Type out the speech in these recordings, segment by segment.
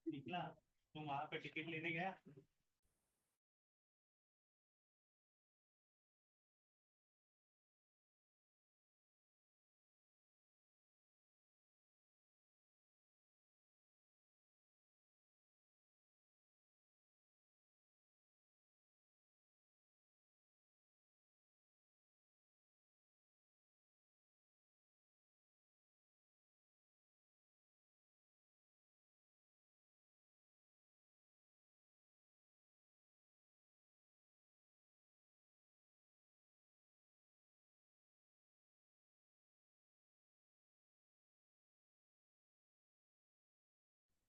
निकला तो वहां पे टिकट लेने गया।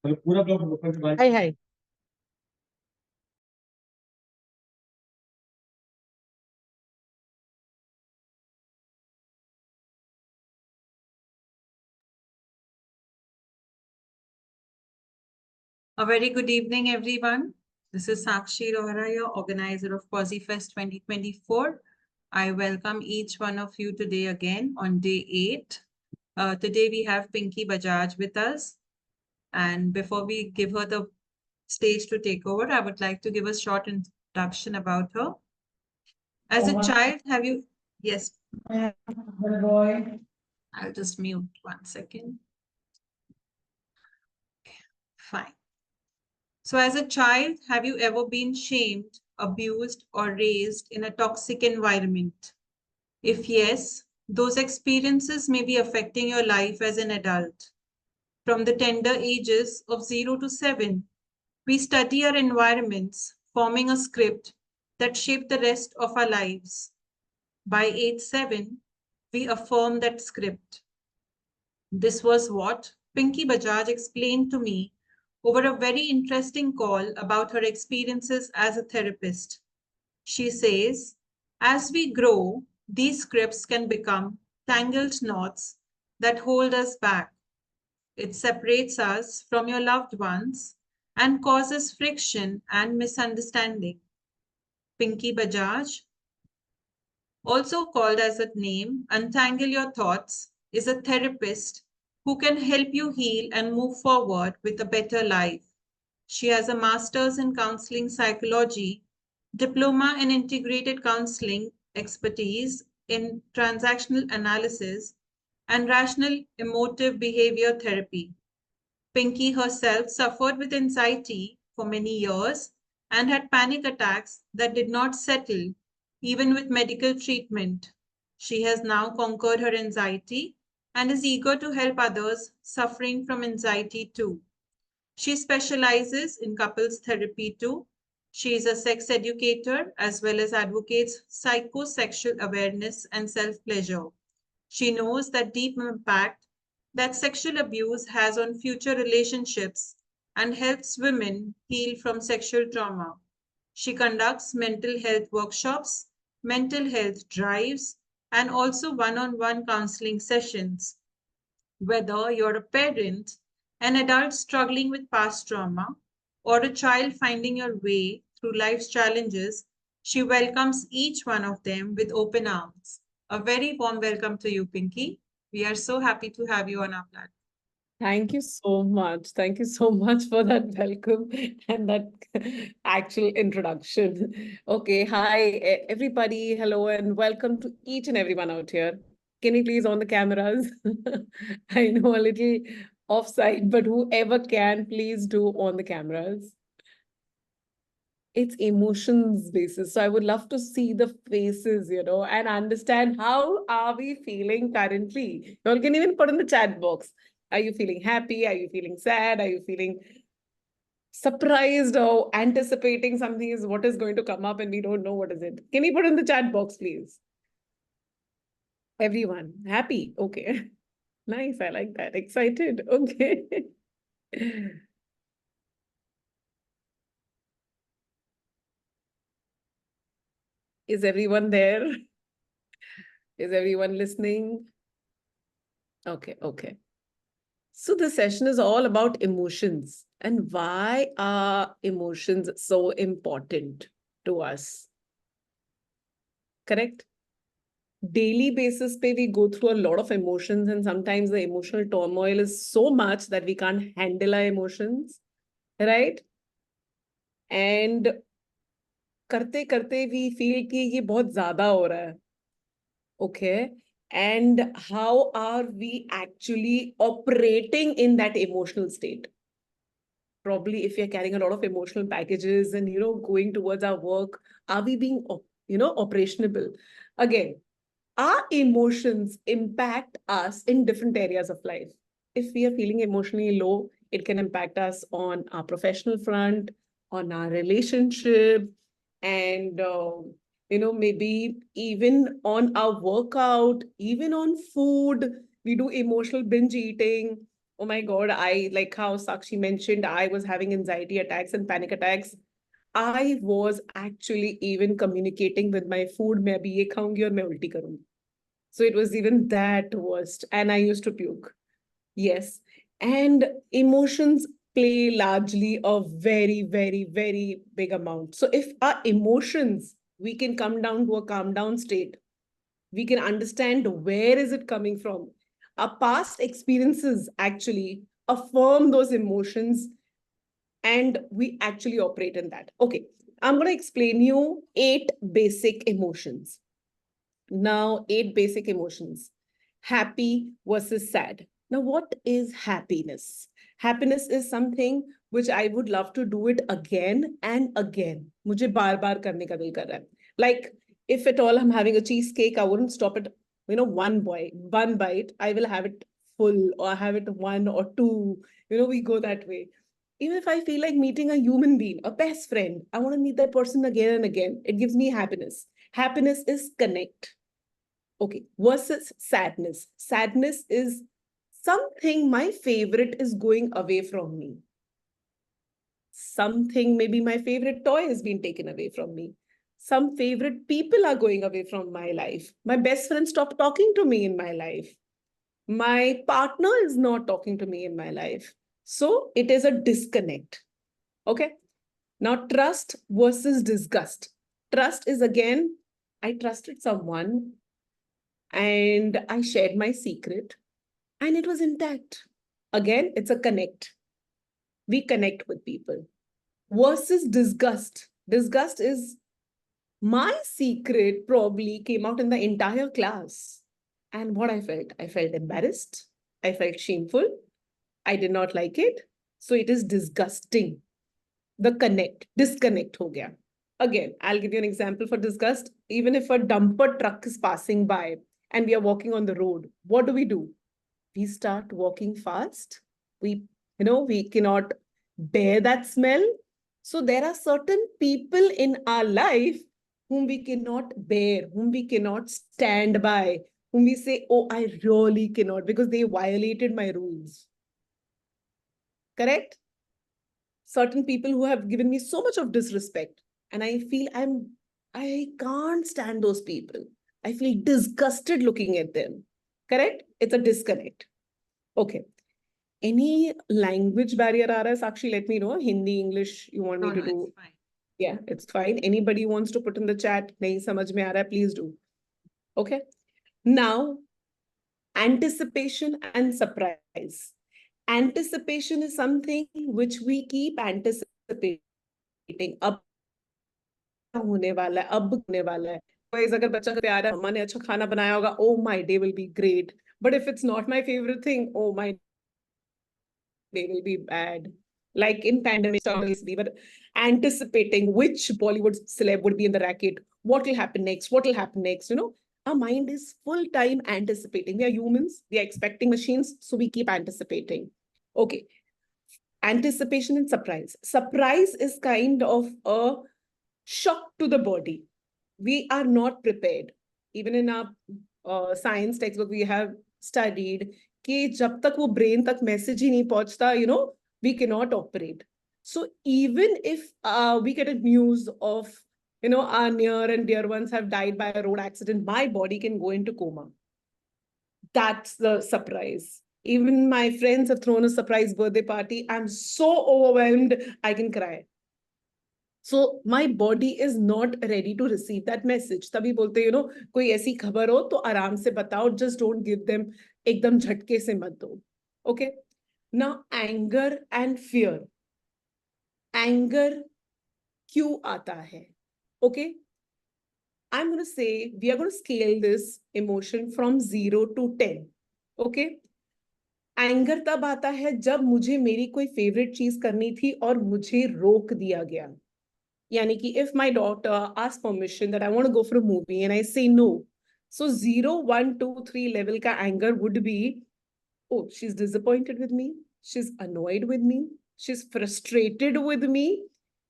Hi, hi. A very good evening, everyone. This is Sakshi Rohra, your organizer of PosiFest 2024. I welcome each one of you today again on day 8. Today we have Pinky Bajaj with us. And before we give her the stage to take over, I would like to give a short introduction about her. As a child, have you... Yes, I'll just mute 1 second. Fine. So, as a child, have you ever been shamed, abused, or raised in a toxic environment? If yes, those experiences may be affecting your life as an adult. From the tender ages of 0 to 7, we study our environments, forming a script that shape the rest of our lives. By age 7, we affirm that script. This was what Pinky Bajaj explained to me over a very interesting call about her experiences as a therapist. She says, as we grow, these scripts can become tangled knots that hold us back. It separates us from your loved ones and causes friction and misunderstanding. Pinky Bajaj, also called as a name, Untangle Your Thoughts, is a therapist who can help you heal and move forward with a better life. She has a master's in counseling psychology, diploma in integrated counseling, expertise in transactional analysis, and rational emotive behavior therapy. Pinky herself suffered with anxiety for many years and had panic attacks that did not settle even with medical treatment. She has now conquered her anxiety and is eager to help others suffering from anxiety too. She specializes in couples therapy too. She is a sex educator as well as advocates psychosexual awareness and self pleasure. She knows that deep impact that sexual abuse has on future relationships and helps women heal from sexual trauma. She conducts mental health workshops, mental health drives, and also one on one counseling sessions. Whether you're a parent, an adult struggling with past trauma, or a child finding your way through life's challenges, she welcomes each one of them with open arms. A very warm welcome to you, Pinky. We are so happy to have you on our platform. Thank you so much. Thank you so much for that welcome and that actual introduction. Okay, hi everybody. Hello and welcome to each and everyone out here. Can you please on the cameras? I know a little offside, but whoever can, please do on the cameras. It's emotions basis. So I would love to see the faces, and understand how are we feeling currently. You all can even put in the chat box. Are you feeling happy? Are you feeling sad? Are you feeling surprised or anticipating something is what is going to come up and we don't know what is it? Can you put in the chat box, please? Everyone happy? Okay. Nice. I like that. Excited. Okay. Is everyone there? Is everyone listening? Okay, okay. So the session is all about emotions and why are emotions so important to us? Correct? Daily basis pe we go through a lot of emotions and sometimes the emotional turmoil is so much that we can't handle our emotions, right? And करते करते we feel कि ये बहुत ज्यादा हो रहा है. Okay. And how are we actually operating in that emotional state? Probably if we are carrying a lot of emotional packages and going towards our work, are we being operational? Again, our emotions impact us in different areas of life. If we are feeling emotionally low, it can impact us on our professional front, on our relationship, and maybe even on our workout, even on food. We do emotional binge eating, Oh my God, I like how Sakshi mentioned, I was having anxiety attacks and panic attacks. I was actually even communicating with my food, मैं अभी ये खाऊंगी और मैं उल्टी करूंगी. So it was even that worst. And I used to puke. Yes. And emotions play largely a very, very, very big amount. So if our emotions, we can come down to a calm down state, we can understand where is it coming from. Our past experiences actually affirm those emotions and we actually operate in that. Okay, I'm going to explain you 8 basic emotions. Now, 8 basic emotions. Happy versus sad. Now, what is happiness? Happiness is something which I would love to do it again and again. मुझे बार बार करने का दिल कर रहा है. Like, if at all I'm having a cheesecake, I wouldn't stop at, one bite. I will have it full or have it one or two. We go that way. Even if I feel like meeting a human being, a best friend, I want to meet that person again and again. It gives me happiness. Happiness is connect. Okay, versus sadness. Sadness is something my favorite is going away from me. Something, maybe my favorite toy has been taken away from me. Some favorite people are going away from my life. My best friend stopped talking to me in my life. My partner is not talking to me in my life. So it is a disconnect. Okay. Now, trust versus disgust. Trust is again, I trusted someone and I shared my secret and it was intact. Again, it's a connect. We connect with people. Versus disgust. Disgust is my secret probably came out in the entire class. And what I felt embarrassed. I felt shameful. I did not like it. So it is disgusting. The disconnect ho gaya. Again, I'll give you an example for disgust. Even if a dumper truck is passing by and we are walking on the road, what do? We start walking fast. We cannot bear that smell. So there are certain people in our life whom we cannot bear, whom we cannot stand by, whom we say, oh, I really cannot because they violated my rules. Correct? Certain people who have given me so much of disrespect and I feel I can't stand those people. I feel disgusted looking at them. Correct? It's a disconnect. Okay. Any language barrier aa raha hai, Sakshi, let me know. Hindi, English, you want me to do? It's fine. Yeah, it's fine. Anybody wants to put in the chat, nahi samajh mein aa raha hai, please do. Okay. Now, anticipation and surprise. Anticipation is something which we keep anticipating. अब होने वाला है, अब होने वाला है. Guys, अगर बच्चा घर पे आ रहा है, मम्मा ने अच्छा खाना बनाया होगा, oh, my day will be great. But if it's not my favorite thing, oh, my day will be bad. Like in pandemic, but anticipating which Bollywood celeb would be in the racket, what will happen next, what will happen next, our mind is full time anticipating. We are humans, we are expecting machines, so we keep anticipating. Okay. Anticipation and surprise. Surprise is kind of a shock to the body. We are not prepared. Even in our science textbook, we have studied कि जब तक वो brain तक message ही नहीं पहुंचता, we cannot operate. So even if we get a news of, our near and dear ones have died by a road accident, my body can go into coma. That's the surprise. Even my friends have thrown a surprise birthday party. I'm so overwhelmed, I can cry. So my body is not ready to receive that message. तभी बोलते कोई ऐसी खबर हो तो आराम से बताओ. Just don't give them एकदम झटके से मत दो. Okay. Now anger and fear. Anger क्यों आता है? Okay. I'm going to say we are going to scale this emotion from 0 to 10. Okay. Anger तब आता है जब मुझे मेरी कोई फेवरेट चीज करनी थी और मुझे रोक दिया गया. यानी कि if my daughter asks permission that I want to go for a movie and I say no, so 0, 1, 2, 3 level का anger would be, oh, she's disappointed with me, she's annoyed with me, she's frustrated with me,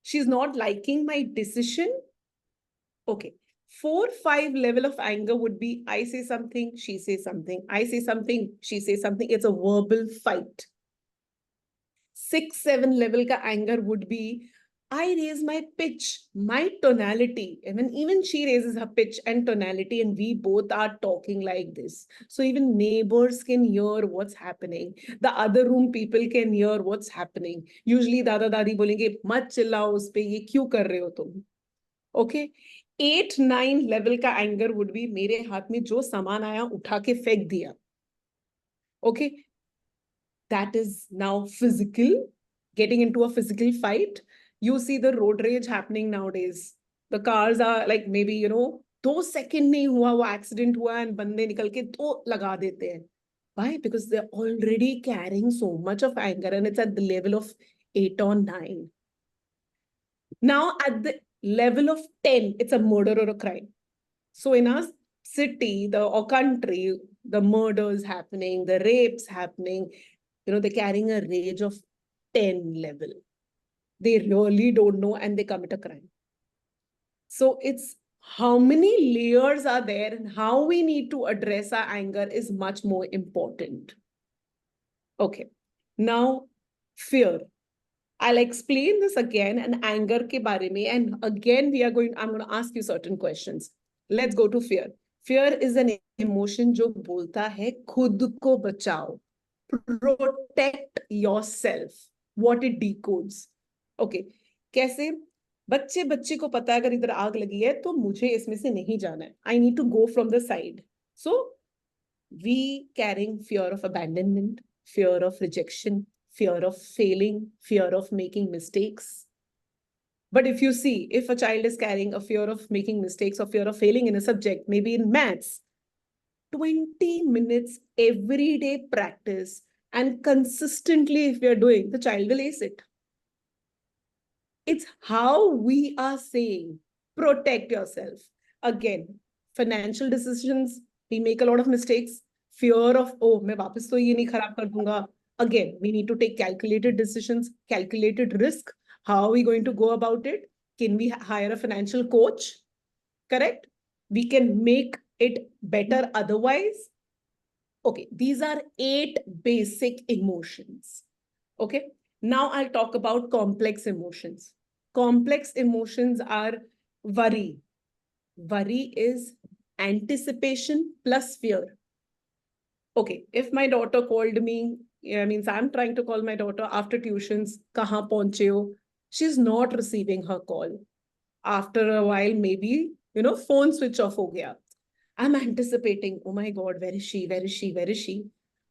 she's not liking my decision. Okay. 4, 5 level of anger would be I say something, she says something, I say something, she says something. It's a verbal fight. 6-7 level ka anger would be, I raise my pitch, my tonality. And when even she raises her pitch and tonality, and we both are talking like this. So even neighbors can hear what's happening. The other room people can hear what's happening. Usually dada dadi bolenge, mat chillao us pe, ye kyun kar rahe ho tum? Okay. 8-9 level ka anger would be, mere haath mein jo saman aaya, utha ke fek diya. Okay. That is now physical, getting into a physical fight. You see the road rage happening nowadays. The cars are like, maybe, 2 second नहीं हुआ वो accident हुआ and बंदे निकल के तो लगा देते हैं. Why? Because they're already carrying so much of anger and it's at the level of 8 or 9. Now at the level of 10, it's a murder or a crime. So in our city, or country, the murders happening, the rapes happening, they're carrying a rage of 10 level. They really don't know and they commit a crime. So it's how many layers are there and how we need to address our anger is much more important. Okay. Now, fear. I'll explain this again and anger ke bare mein. And again, I'm going to ask you certain questions. Let's go to fear. Fear is an emotion जो बोलता है खुद को बचाओ. Protect yourself. What it decodes. Okay. कैसे? बच्चे बच्चे को पता है अगर इधर आग लगी है तो मुझे इसमें से नहीं जाना है. I need to go from the side. So, we carrying fear of abandonment, fear of rejection, fear of failing, fear of making mistakes. But if you see, if a child is carrying a fear of making mistakes or fear of failing in a subject, maybe in maths, 20 minutes everyday practice and consistently, if we are doing, the child will ace it. It's how we are saying, protect yourself. Again, financial decisions, we make a lot of mistakes. Fear of, oh, मैं वापस तो ये नहीं खराब कर दूंगा. Again, we need to take calculated decisions, calculated risk. How are we going to go about it? Can we hire a financial coach? Correct? We can make it better otherwise. Okay, these are 8 basic emotions. Okay, now I'll talk about complex emotions. Complex emotions are worry. Worry is anticipation plus fear. Okay, if my daughter called me, means I'm trying to call my daughter after tuitions, kahan pahunche ho? She's not receiving her call. After a while, maybe, phone switch off ho gaya. I'm anticipating, oh my God, where is she? Where is she? Where is she?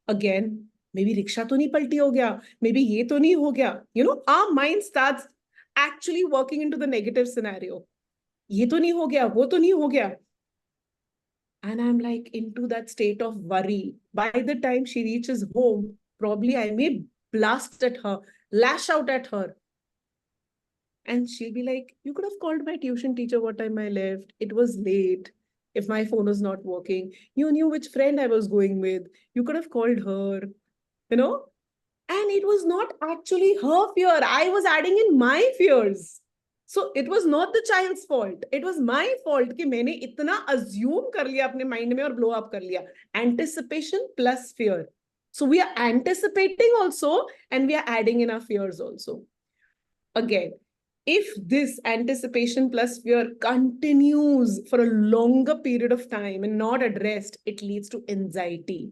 Again, maybe rickshaw to nahi palti ho gaya. Maybe ye to nahi ho gaya. Our mind starts actually working into the negative scenario. Ye to nahi ho gaya, wo to nahi ho gaya. And I'm like into that state of worry. By the time she reaches home, probably I may blast at her, lash out at her. And she'll be like, you could have called my tuition teacher what time I left. It was late. If my phone was not working, you knew which friend I was going with. You could have called her, And it was not actually her fear. I was adding in my fears. So it was not the child's fault. It was my fault कि मैंने इतना assume कर लिया अपने mind में और blow up कर लिया. Anticipation plus fear. So we are anticipating also and we are adding in our fears also. Again, if this anticipation plus fear continues for a longer period of time and not addressed, it leads to anxiety.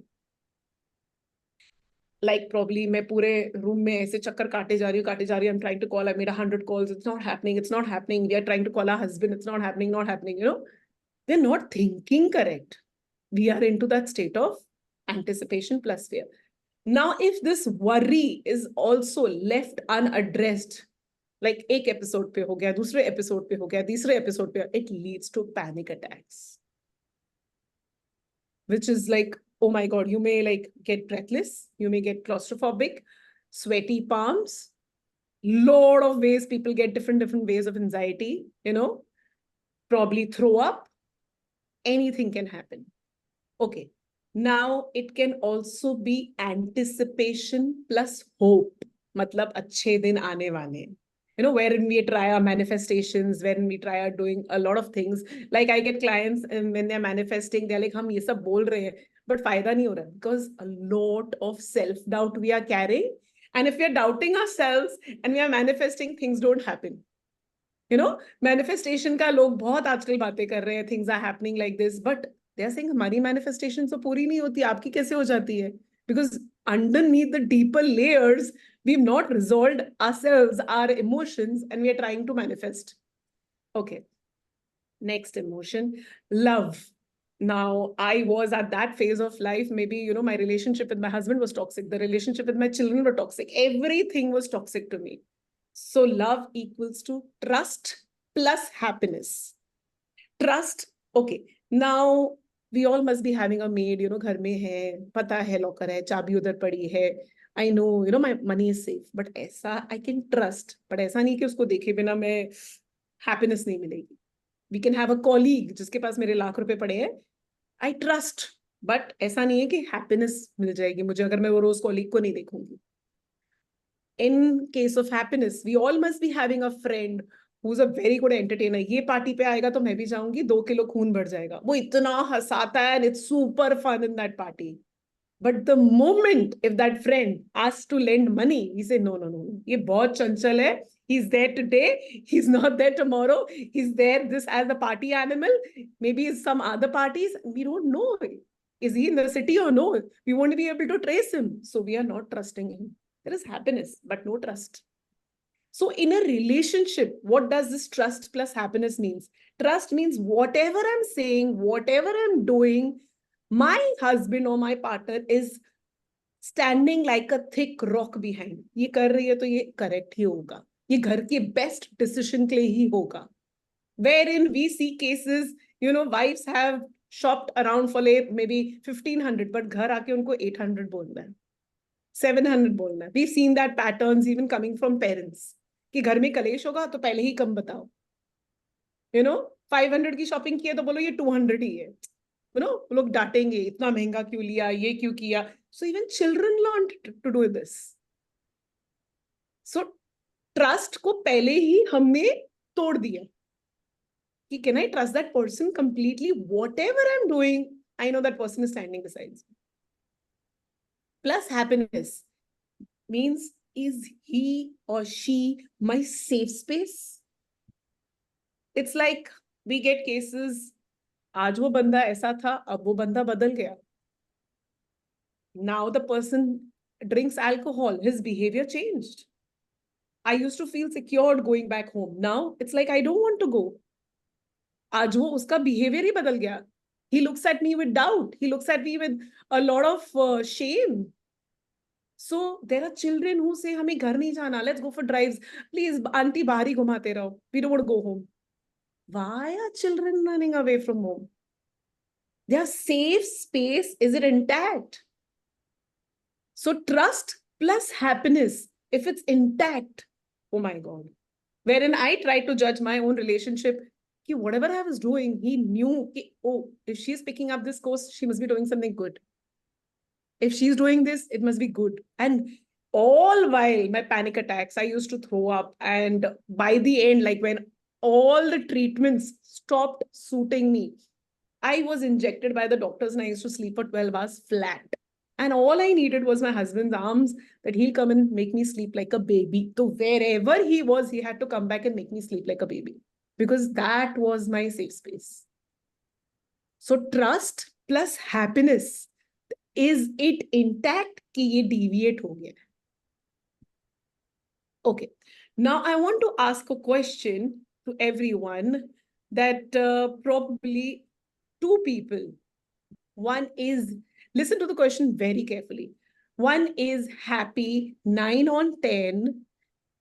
Like probably मैं पूरे room में ऐसे चक्कर काटे जा रही हूँ, I'm trying to call, I made 100 calls, it's not happening. We are trying to call our husband, it's not happening. We're not thinking correct. We are into that state of anticipation plus fear. Now, if this worry is also left unaddressed, like एक episode पे हो गया, दूसरे episode पे हो गया, तीसरे episode पे, it leads to panic attacks. Which is like, oh my God, you may like get breathless, you may get claustrophobic, sweaty palms, lot of ways people get different ways of anxiety, probably throw up, anything can happen. Okay, now it can also be anticipation plus hope, matlab अच्छे दिन आने वाले. Wherein we try our manifestations, wherein we try our doing a lot of things. Like I get clients and when they're manifesting, they're like, हम ये सब बोल रहे हैं, but फायदा नहीं हो रहा because a lot of self-doubt we are carrying And if we are doubting ourselves and we are manifesting, things don't happen. Manifestation का लोग बहुत आजकल बातें कर रहे हैं, things are happening like this, but they are saying हमारी manifestation तो पूरी नहीं होती, आपकी कैसे हो जाती है? Because underneath the deeper layers, we've not resolved ourselves, our emotions, and we are trying to manifest. Okay. Next emotion, love. Now, I was at that phase of life. Maybe, my relationship with my husband was toxic. The relationship with my children were toxic. Everything was toxic to me. So love equals to trust plus happiness. Trust. Okay. Now, we all must be having a maid, घर में है, पता है locker है, चाबी उधर पड़ी है. I know, my money is safe. But ऐसा I can trust. But ऐसा नहीं कि उसको देखे बिना मैं happiness नहीं मिलेगी. We can have a colleague जिसके पास मेरे लाख रुपए पड़े हैं. I trust. But ऐसा नहीं है कि happiness मिल जाएगी मुझे अगर मैं वो रोज colleague को नहीं देखूंगी. In case of happiness, we all must be having a friend who's a very good entertainer. ये पार्टी पे आएगा तो मैं भी जाऊंगी, 2 किलो खून बढ़ जाएगा. वो इतना हंसाता है and it's super fun in that party. But the moment if that friend asks to lend money, he say, no. ये बहुत चंचल है. He's there today. He's not there tomorrow. He's there this as the party animal. Maybe it's some other parties. We don't know. Is he in the city or no? We won't be able to trace him. So we are not trusting him. There is happiness, but no trust. So in a relationship, what does this trust plus happiness means? Trust means whatever I'm saying, whatever I'm doing, my husband or my partner is standing like a thick rock behind. ये कर रही है तो ये correct ही होगा. ये घर के best decision के लिए ही होगा. Wherein we see cases, wives have shopped around for maybe 1,500, but घर आके उनको 800 बोलना है. 700 बोलना है. We've seen that patterns even coming from parents. कि घर में कलेश होगा तो पहले ही कम बताओ. 500 की शॉपिंग की है तो बोलो ये 200 ही है. लोग डांटेंगे, इतना महंगा क्यों लिया, ये क्यों किया. So even children learned to do this. So trust को पहले ही हमने तोड़ दिया. कि can I trust that person completely? Whatever I'm doing, I know that person is standing beside me. Plus happiness means, is he or she my safe space? It's like we get cases, आज वो बंदा ऐसा था, अब वो बंदा बदल गया. Now the person drinks alcohol, his behavior changed. I used to feel secured going back home. Now it's like I don't want to go. आज वो उसका behavior ही बदल गया. He looks at me with doubt. He looks at me with a lot of shame. So there are children who say, हमें घर नहीं जाना, let's go for drives. Please, auntie बाहर ही घुमाते रहो. We don't want to go home. Why are children running away from home? Their safe space, is it intact? So trust plus happiness, if it's intact, oh my God. Wherein I tried to judge my own relationship, whatever I was doing, he knew, oh, if she's picking up this course, she must be doing something good. If she's doing this, it must be good. And all while my panic attacks, I used to throw up. And by the end, like when all the treatments stopped suiting me, I was injected by the doctors and I used to sleep for 12 hours flat. And all I needed was my husband's arms, that he'll come and make me sleep like a baby. So wherever he was, he had to come back and make me sleep like a baby, because that was my safe space. So trust plus happiness, is it intact कि ये deviate हो गया? Okay. Now I want to ask a question to everyone that probably two people. One is, listen to the question very carefully. One is happy, 9 on 10,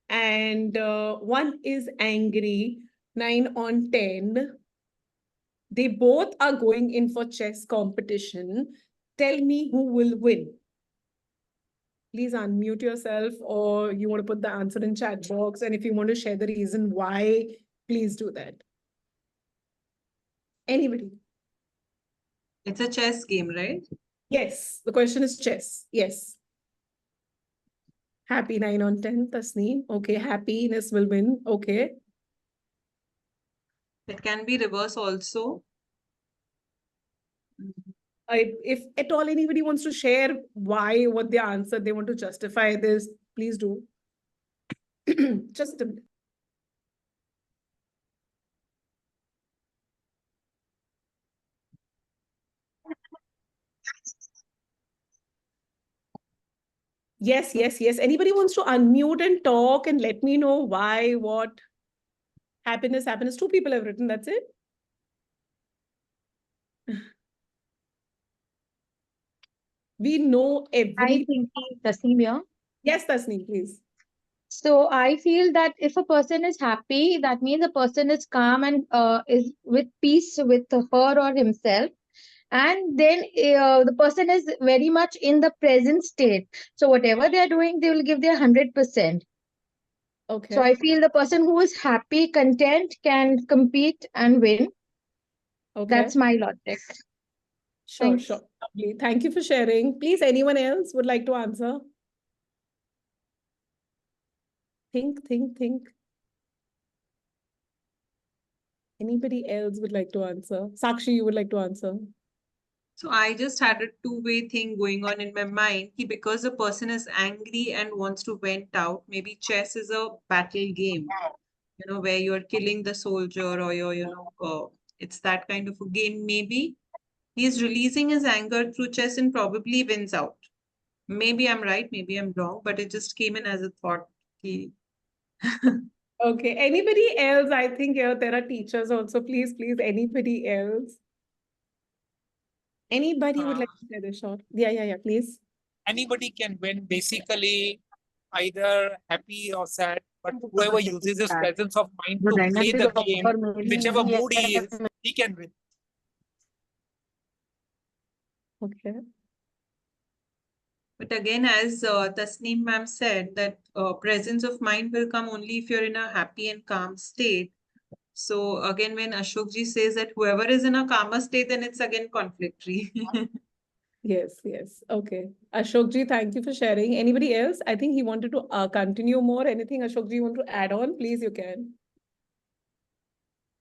and one is angry, 9 on 10. They both are going in for chess competition. Tell me who will win. Please unmute yourself, or you want to put the answer in chat box. And if you want to share the reason why, please do that. Anybody? It's a chess game, right? Yes, the question is chess. Yes. Happy 9 on 10, Tasneem. Okay, happiness will win. Okay. It can be reverse also. If at all anybody wants to share why, what their answer, they want to justify this, Please do. Just a minute. Yes, yes, yes. Anybody wants to unmute and talk and let me know why, what? Happiness, happiness. 2 people have written, that's it. We know I every... think Tasneem here. Yes, Tasneem, please. So I feel that if a person is happy, that means a person is calm and is with peace with her or himself. And then the person is very much in the present state. So whatever they are doing, they will give their 100%. So Okay. I feel the person who is happy, content, can compete and win. Okay. That's my logic. Sure, Thanks. sure. Lovely. Thank you for sharing. Please, anyone else would like to answer? Think, think, think. Anybody else would like to answer? Sakshi, you would like to answer? So I just had a two-way thing going on in my mind. Because the person is angry and wants to vent out, maybe chess is a battle game, where you're killing the soldier or it's that kind of a game. Maybe he's releasing his anger through chess and probably wins out. Maybe I'm right, maybe I'm wrong, but it just came in as a thought. Okay. Anybody else? I think there are teachers also. Please, please, anybody else? Anybody would like to say this short? Yeah, please. Anybody can win, basically, either happy or sad, but whoever uses his presence of mind to play the game, whichever mood he can win. Okay. But again, as Tasneem ma'am said, that presence of mind will come only if you're in a happy and calm state. So again, when Ashok ji says that whoever is in a calmer state, then it's again conflict free. Yes, yes. Okay. Ashok ji, thank you for sharing. Anybody else? I think he wanted to continue more. Anything Ashok ji want to add on? Please, you can.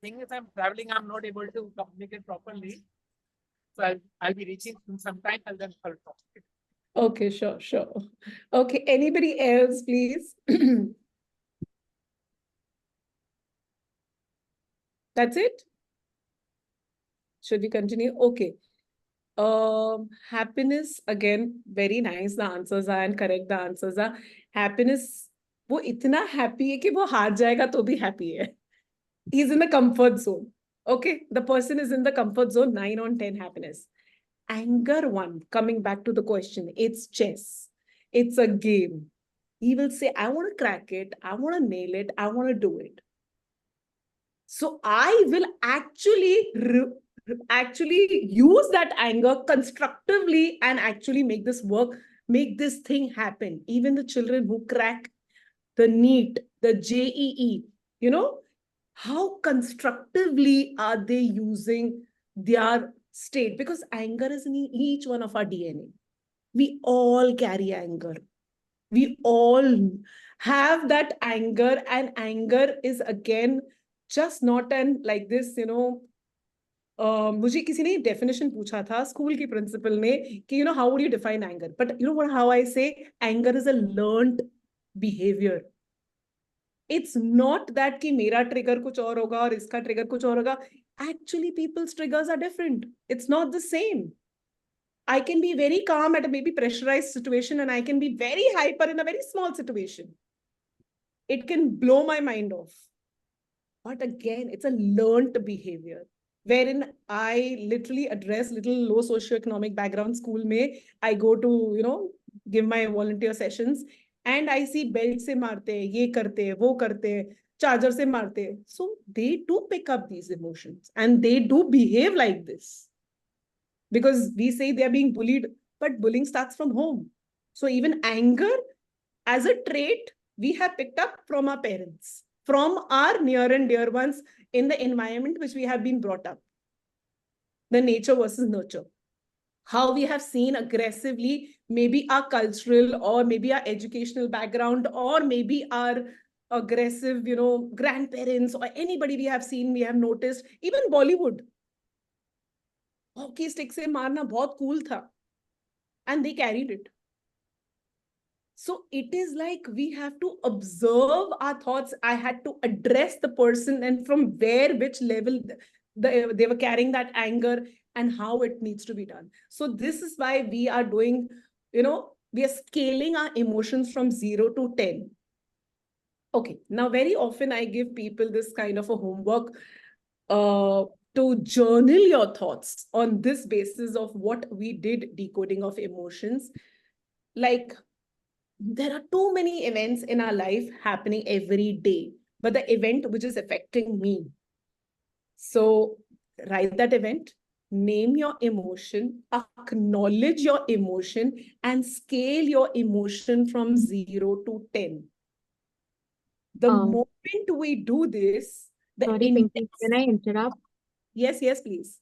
Thing is, I'm traveling, I'm not able to communicate properly. So I'll be reaching in some time, and then I'll talk. Okay, sure, sure. Okay, anybody else, please? That's it? Should we continue? Okay. Happiness, again, very nice. The answers are and correct the answers are. Happiness, वो इतना happy है कि वो हार जाएगा तो भी happy है. He's in the comfort zone. Okay, the person is in the comfort zone, 9 on 10 happiness. Anger one, coming back to the question, it's chess. It's a game. He will say, I want to crack it. I want to nail it. I want to do it. So I will actually use that anger constructively and actually make this work, make this thing happen. Even the children who crack the NEET, the JEE, how constructively are they using their state? Because anger is in each one of our DNA. We all carry anger. We all have that anger, and anger is again just not an like this, मुझे किसी ने definition पूछा था school की principal ने कि how would you define anger, but how I say anger is a learned behavior. It's not that कि मेरा trigger कुछ और होगा और इसका trigger कुछ और होगा. Actually, people's triggers are different. It's not the same. I can be very calm at a maybe pressurized situation, and I can be very hyper in a very small situation. It can blow my mind off. But again, it's a learned behavior wherein I literally address little low socioeconomic background school mein. I go to, give my volunteer sessions, and I see belt se marte, ye karte, wo karte, charger se marte. So they do pick up these emotions and they do behave like this. Because we say they are being bullied, but bullying starts from home. So even anger as a trait, we have picked up from our parents, from our near and dear ones in the environment which we have been brought up. The nature versus nurture. How we have seen aggressively, maybe our cultural or maybe our educational background or maybe our aggressive, grandparents or anybody we have seen, we have noticed, even Bollywood. Hockey stick se marna bahut cool tha. And they carried it. So it is like we have to observe our thoughts. I had to address the person and from where, which level they were carrying that anger and how it needs to be done. So this is why we are doing, we are scaling our emotions from 0 to 10. Okay, now very often I give people this kind of a homework uh, to journal your thoughts on this basis of what we did decoding of emotions. Like, there are too many events in our life happening every day, but the event which is affecting me. So write that event, name your emotion, acknowledge your emotion, and scale your emotion from 0 to 10. The Um, moment we do this, the Sorry, Pinky, index. can I interrupt? Yes, please.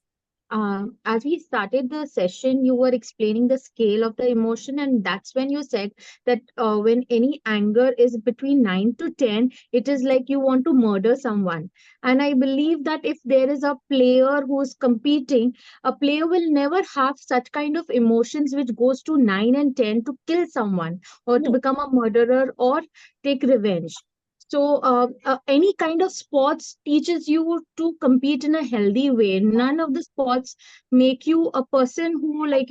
As we started the session, you were explaining the scale of the emotion, and that's when you said that when any anger is between 9 to 10, it is like you want to murder someone. And I believe that if there is a player who's competing, a player will never have such kind of emotions which goes to 9 and 10 to kill someone or to No, become a murderer or take revenge. So, any kind of sports teaches you to compete in a healthy way. None of the sports make you a person who, like,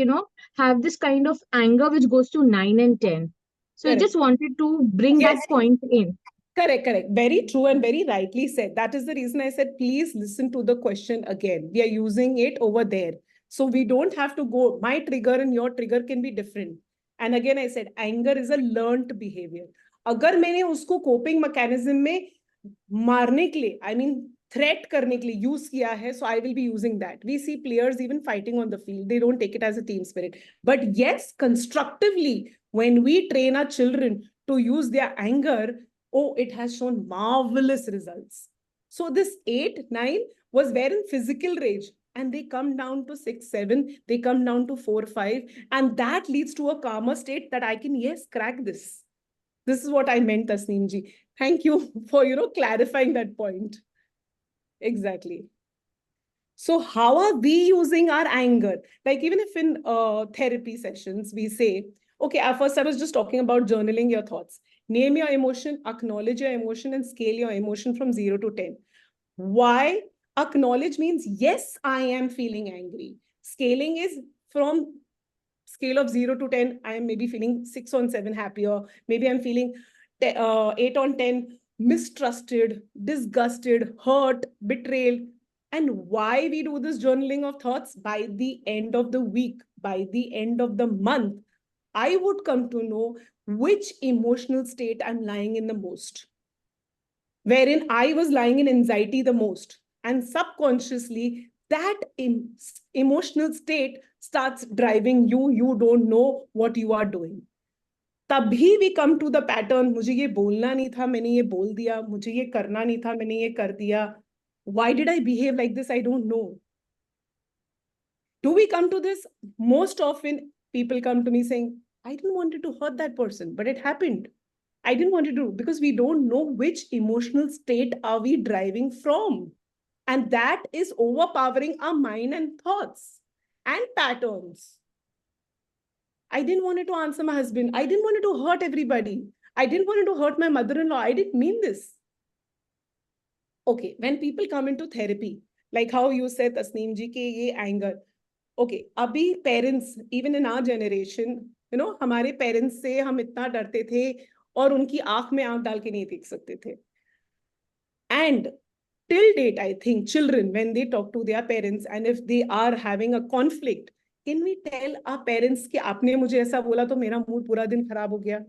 have this kind of anger which goes to 9 and 10. So, I just correct. wanted to bring Yes, that point in. correct. Very true and very rightly said. That is the reason I said, please listen to the question again. We are using it over there. So we don't have to go, my trigger and your trigger can be different. And again, I said, anger is a learned behavior. अगर मैंने उसको coping mechanism में मारने के लिए, I mean, threat करने के लिए use किया है, so I will be using that. We see players even fighting on the field. They don't take it as a team spirit. But yes, constructively, when we train our children to use their anger, oh, it has shown marvelous results. So this 8, 9 was where in physical rage, and they come down to 6, 7, they come down to 4, 5, and that leads to a calmer state that I can, yes, crack this. This is what I meant, Tasneem ji. Thank you for, clarifying that point. Exactly. So how are we using our anger? Like even if in therapy sessions, we say, okay, at first I was just talking about journaling your thoughts. Name your emotion, acknowledge your emotion, and scale your emotion from 0 to 10. Why? Acknowledge means, yes, I am feeling angry. Scaling is from scale of 0 to 10, I am maybe feeling 6 on 7 happier. Maybe I'm feeling 8 on 10 mistrusted, disgusted, hurt, betrayal. And why we do this journaling of thoughts? By the end of the week, by the end of the month, I would come to know which emotional state I'm lying in the most, wherein I was lying in anxiety the most. And subconsciously, that emotional state starts driving you. You don't know what you are doing. तभी we come to the pattern. मुझे ये बोलना नहीं था, मैंने ये बोल दिया. मुझे ये करना नहीं था, मैंने ये कर दिया. Why did I behave like this? I don't know. Do we come to this? Most often, people come to me saying, I didn't want to hurt that person, but it happened. I didn't want to do, because we don't know which emotional state are we driving from. And that is overpowering our mind and thoughts and patterns. I didn't want to answer my husband. I didn't want to hurt everybody. I didn't want to hurt my mother-in-law. I didn't mean this. Okay, when people come into therapy, like how you said, Tasneem ji, ke ye anger. Okay, abhi parents, even in our generation, हमारे parents से हम इतना डरते थे और उनकी आंख में आंख डाल के नहीं देख सकते थे. And till date, I think children, when they talk to their parents and if they are having a conflict, can we tell our parents कि आपने मुझे ऐसा बोला तो मेरा मूड पूरा दिन खराब हो गया?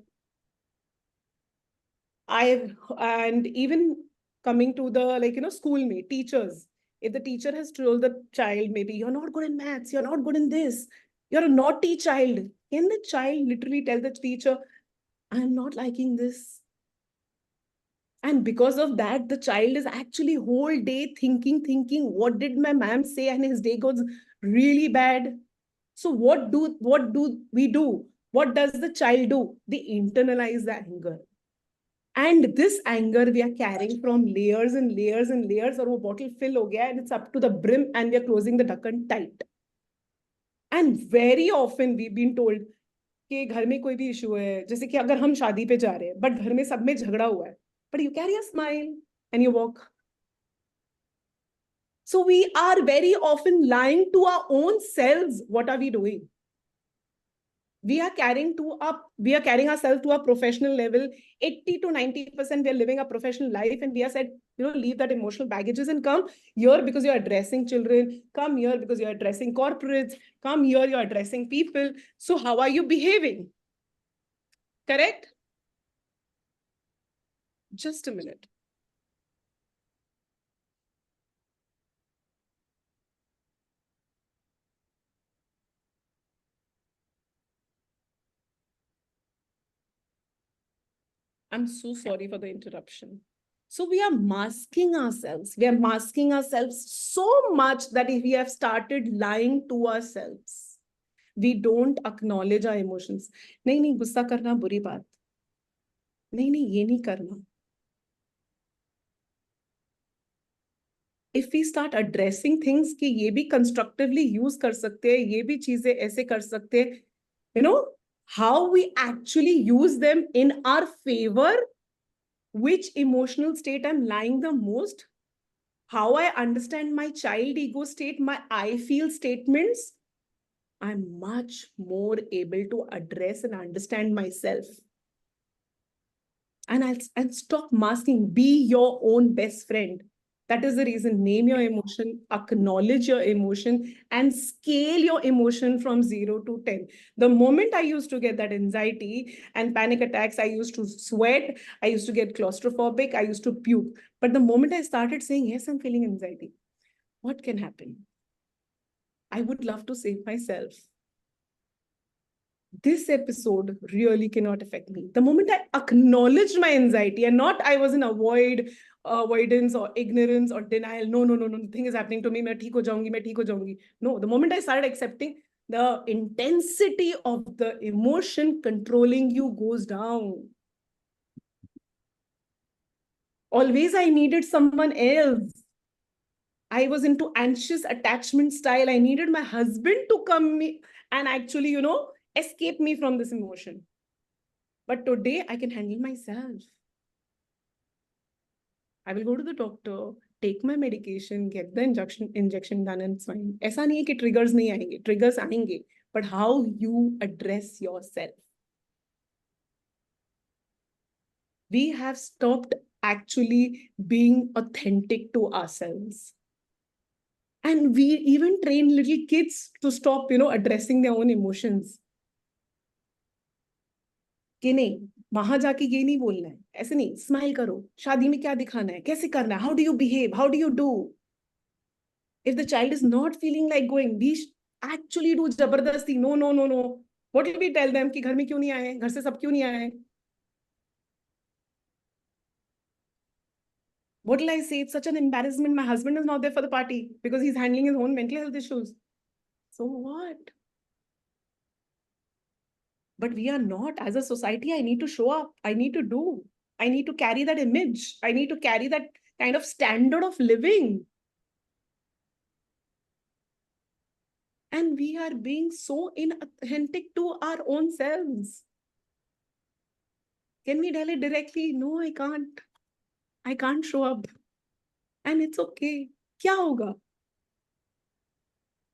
And even coming to the school mate, teachers, if the teacher has told the child, maybe you're not good in maths, you're not good in this, you're a naughty child, can the child literally tell the teacher, I'm not liking this? And because of that, the child is actually whole day thinking, what did my ma'am say? And his day goes really bad. So what do we do? What does the child do? They internalize the anger. And this anger we are carrying from layers and layers and layers, or a bottle fill ho gaya and it's up to the brim and we are closing the ढक्कन tight. And very often we've been told, कि घर में कोई भी issue है, जैसे कि अगर हम शादी पे जा रहे हैं बट घर में सब में झगड़ा हुआ है, but you carry a smile and you walk. So we are very often lying to our own selves. What are we doing? We are carrying ourselves to a professional level. 80 to 90% we are living a professional life, and we are said, leave that emotional baggages and come here because you're addressing children, come here because you're addressing corporates, come here, you're addressing people. So how are you behaving? Correct? Just a minute. I'm so sorry for the interruption. So we are masking ourselves. We are masking ourselves so much that if we have started lying to ourselves, we don't acknowledge our emotions. नहीं गुस्सा करना बुरी बात. नहीं ये नहीं करना. If we start addressing things कि ये भी constructively use कर सकते हैं, ये भी चीजें ऐसे कर सकते हैं, how we actually use them in our favor, which emotional state I'm lying the most, how I understand my child ego state, my I feel statements, I'm much more able to address and understand myself. And stop masking. Be your own best friend. That is the reason. Name your emotion, acknowledge your emotion, and scale your emotion from 0 to 10. The moment I used to get that anxiety and panic attacks, I used to sweat, I used to get claustrophobic, I used to puke. But the moment I started saying, yes, I'm feeling anxiety, what can happen? I would love to save myself. This episode really cannot affect me. The moment I acknowledged my anxiety and not I was in avoidance or ignorance or denial. No, nothing is happening to me. मैं ठीक हो जाऊंगी. No, the moment I started accepting, the intensity of the emotion controlling you goes down. Always I needed someone else. I was into anxious attachment style. I needed my husband to come and actually, escape me from this emotion. But today I can handle myself. I will go to the doctor, take my medication, get the injection done, and it's fine. ऐसा नहीं है कि triggers नहीं आएंगे. Triggers आएंगे. But how you address yourself. We have stopped actually being authentic to ourselves. And we even train little kids to stop, addressing their own emotions. कि नहीं वहां जाके ये नहीं बोलना है, ऐसे नहीं, स्माइल करो, शादी में क्या दिखाना है, कैसे करना है, how do you behave, how do you do. If the child is not feeling like going, we actually do जबरदस्ती. नो. What will we tell them कि घर में क्यों नहीं आए, घर से सब क्यों नहीं आए. What will I say? It's such an embarrassment. My husband is not there for the party because he's handling his own mental health issues. So what? But we are not. As a society, I need to show up. I need to do. I need to carry that image. I need to carry that kind of standard of living. And we are being so inauthentic to our own selves. Can we tell it directly? No, I can't. I can't show up. And it's okay. Kya hoga?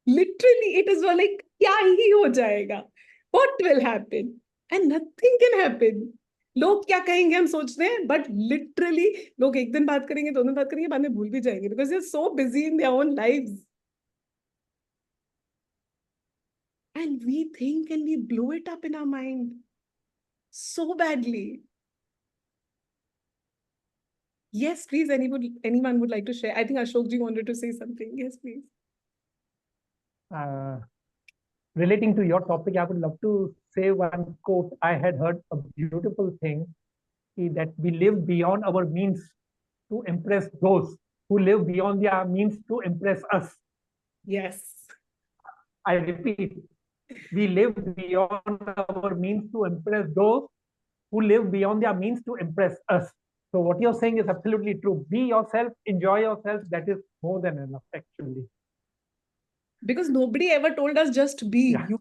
Literally, it is like, kya hi ho jayega? What will happen? And nothing can happen. लोग क्या कहेंगे हम सोचते हैं, but literally लोग एक दिन बात करेंगे, 2 दिन बात करेंगे, बाद में भूल भी जाएंगे because they're so busy in their own lives. And we think and we blow it up in our mind so badly. Yes, please, anyone would like to share? I think Ashokji wanted to say something. Yes, please. Relating to your topic, I would love to say one quote. I had heard a beautiful thing that we live beyond our means to impress those who live beyond their means to impress us. Yes. I repeat, we live beyond our means to impress those who live beyond their means to impress us. So what you're saying is absolutely true. Be yourself, enjoy yourself. That is more than enough, actually. Because nobody ever told us just be you.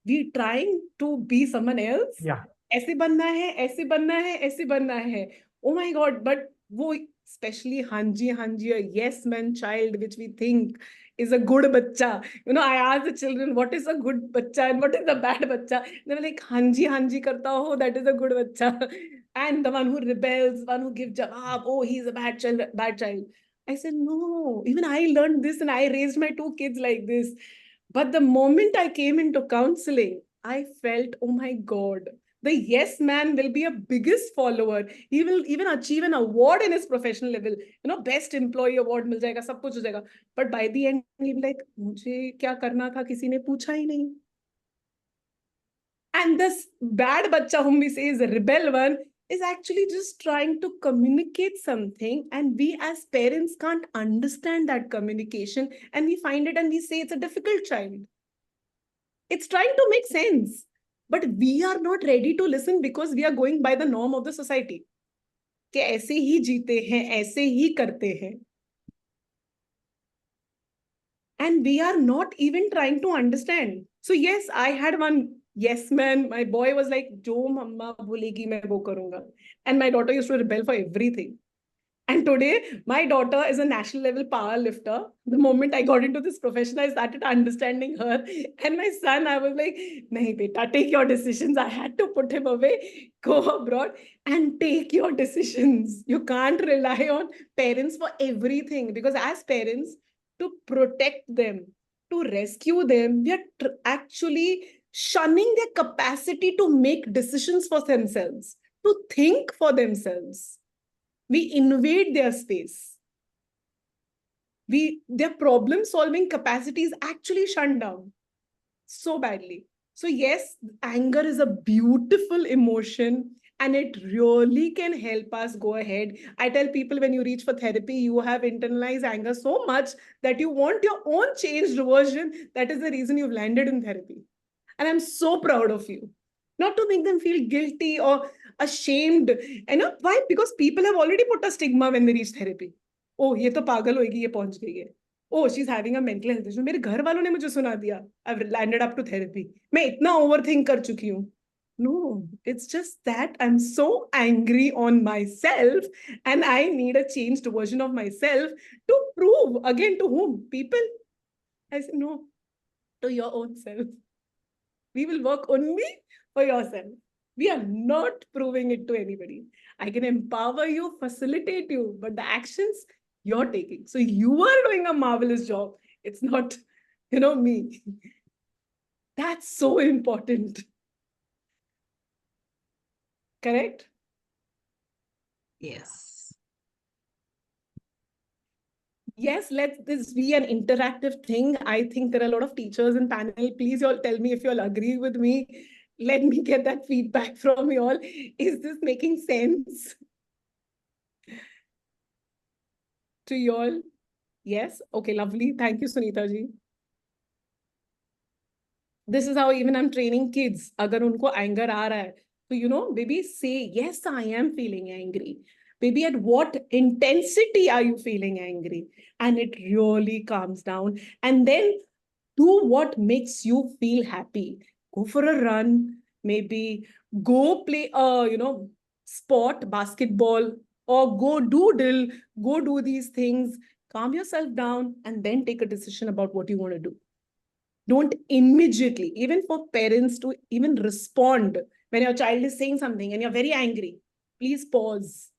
We trying to be someone else. Yeah. ऐसे बनना है, ऐसे बनना है, ऐसे बनना है. Oh my God, but वो especially hanji, a yes man child, which we think is a good bachcha. You know, I ask the children, what is a good bachcha and what is a bad bachcha? They were like, hanji karta ho, that is a good bachcha. And the one who rebels, one who gives jawab, oh, he's a bad child, bad child. I said, no, even I learned this and I raised my 2 kids like this. But the moment I came into counseling, I felt, oh my God, the yes man will be a biggest follower. He will even achieve an award in his professional level. You know, best employee award मिल जाएगा, सब कुछ हो जाएगा. But by the end, he'll be like, मुझे क्या करना था, किसी ने पूछा ही नहीं. And this bad bachcha whom we say is a rebel one is actually just trying to communicate something, and we as parents can't understand that communication, and we find it and we say it's a difficult child. It's trying to make sense, but we are not ready to listen because we are going by the norm of the society. कि ऐसे ही जीते हैं, ऐसे ही करते हैं. And we are not even trying to understand. So yes, I had one yes man. My boy was like, "Jo mama bolegi, main wo karunga." And my daughter used to rebel for everything. And today, my daughter is a national level power lifter. The moment I got into this profession, I started understanding her. And my son, I was like, nahi beta, take your decisions. I had to put him away, go abroad and take your decisions. You can't rely on parents for everything, because as parents, to protect them, to rescue them, we are actually shunning their capacity to make decisions for themselves, to think for themselves. We invade their space. Their problem solving capacity is actually shut down so badly. So yes, anger is a beautiful emotion and it really can help us go ahead. I tell people, when you reach for therapy, you have internalized anger so much that you want your own changed version. That is the reason you've landed in therapy. And I'm so proud of you. Not to make them feel guilty or ashamed. You know why? Because people have already put a stigma when they reach therapy. Oh, ये तो पागल होगी, ये पहुंच गई है. Oh, she's having a mental health issue. मेरे घर वालों ने मुझे सुना दिया. I've landed up to therapy. मैं इतना overthink कर चुकी हूँ. No, it's just that I'm so angry on myself and I need a changed version of myself to prove again to whom? People. I say, no, to your own self. We will work only for yourself. We are not proving it to anybody. I can empower you, facilitate you, but the actions you're taking. So you are doing a marvelous job. It's not, me. That's so important. Correct? Yes. Yes, let this be an interactive thing. I think there are a lot of teachers in panel. Please, y'all tell me if y'all agree with me. Let me get that feedback from y'all. Is this making sense to y'all? Yes? Okay, lovely. Thank you, Sunita ji. This is how even I'm training kids. Agar unko anger aa raha hai, so, baby, say, yes, I am feeling angry. Baby, at what intensity are you feeling angry? And it really calms down. And then do what makes you feel happy. Go for a run, maybe go play sport, basketball, or go doodle, go do these things, calm yourself down, and then take a decision about what you want to do. Don't immediately, even for parents to even respond when your child is saying something and you're very angry, please pause.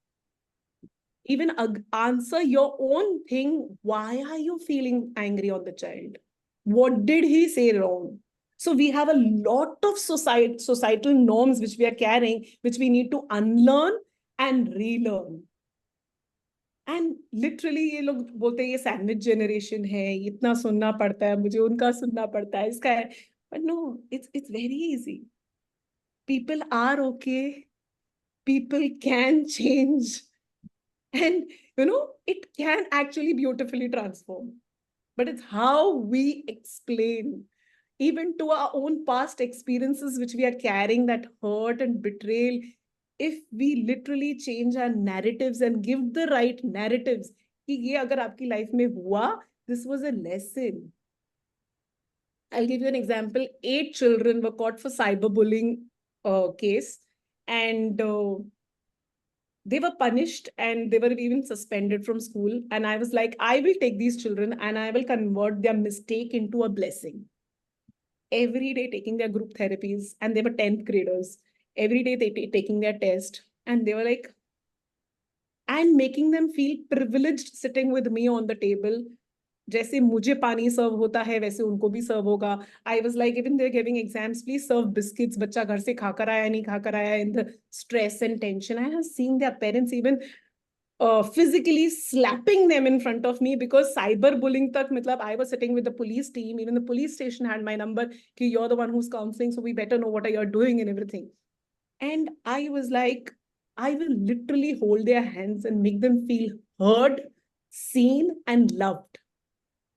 Even answer your own thing. Why are you feeling angry on the child? What did he say wrong? So we have a lot of societal norms which we are carrying, which we need to unlearn and relearn. And literally ये लोग बोलते हैं ये sandwich generation है, इतना सुनना पड़ता है, मुझे उनका सुनना पड़ता है, इसका है. But no, it's very easy. People are okay. People can change. And it can actually beautifully transform. But it's how we explain, even to our own past experiences, which we are carrying, that hurt and betrayal. If we literally change our narratives and give the right narratives, कि ये अगर आपकी life में हुआ, this was a lesson. I'll give you an example. 8 children were caught for cyberbullying case, and they were punished and they were even suspended from school. And I was like, I will take these children and I will convert their mistake into a blessing. Every day taking their group therapies, and they were 10th graders. Every day they taking their test, and they were like, and making them feel privileged sitting with me on the table. जैसे मुझे पानी सर्व होता है वैसे उनको भी सर्व होगा. I was like, even they're giving exams, please serve biscuits. बच्चा घर से खाकर आया नहीं खाकर आया, in the stress and tension. I have seen their parents even physically slapping them in front of me because cyberbullying tak matlab I was sitting with the police team. Even the police station had my number. Ki you're the one who's counseling, so we better know what you're doing and everything. And I was like, I will literally hold their hands and make them feel heard, seen, and loved.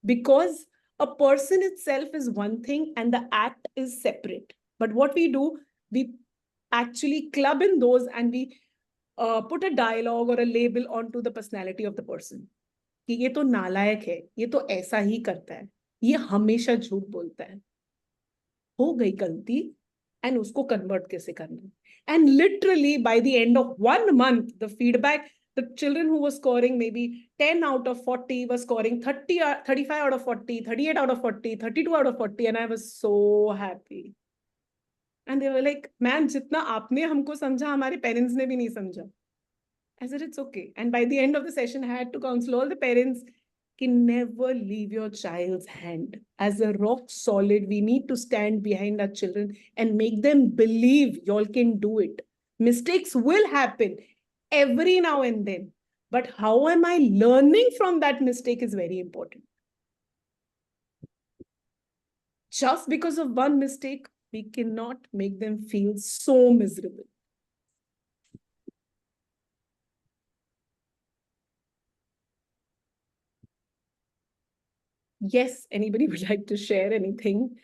Because a person itself is one thing and the act is separate. But what we do, we actually club in those and we put a dialogue or a label onto the personality of the person. कि ये तो नालायक है, ये तो ऐसा ही करता है, ये हमेशा झूठ बोलता है. हो गई गलती, and उसको convert कैसे करना. And literally by the end of 1 month, the feedback, the children who were scoring maybe 10 out of 40 were scoring 30, 35 out of 40, 38 out of 40, 32 out of 40, and I was so happy. And they were like, man, जितना आपने हमको समझा, हमारे parents ने भी नहीं समझा. I said, it's okay. And by the end of the session, I had to counsel all the parents, can never leave your child's hand. As a rock solid, we need to stand behind our children and make them believe y'all can do it. Mistakes will happen every now and then. But how am I learning from that mistake is very important. Just because of one mistake, we cannot make them feel so miserable. Yes, anybody would like to share anything?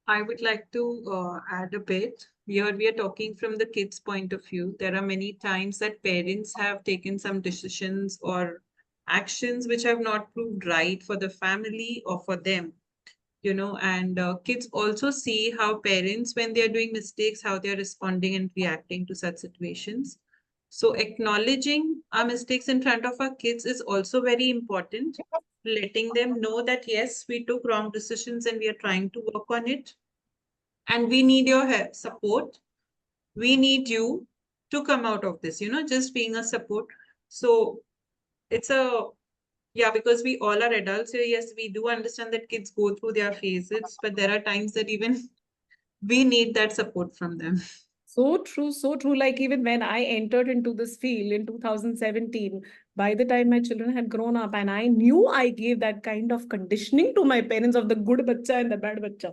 I would like to add a bit. Here we are talking from the kids' point of view. There are many times that parents have taken some decisions or actions which have not proved right for the family or for them. And kids also see how parents, when they're doing mistakes, how they're responding and reacting to such situations. So acknowledging our mistakes in front of our kids is also very important. Letting them know that, yes, we took wrong decisions and we are trying to work on it. And we need your help, support. We need you to come out of this, just being a support. So it's because we all are adults here. Yes, we do understand that kids go through their phases, but there are times that even we need that support from them. So true, so true. Like even when I entered into this field in 2017, by the time my children had grown up, and I knew I gave that kind of conditioning to my parents of the good bacha and the bad bacha.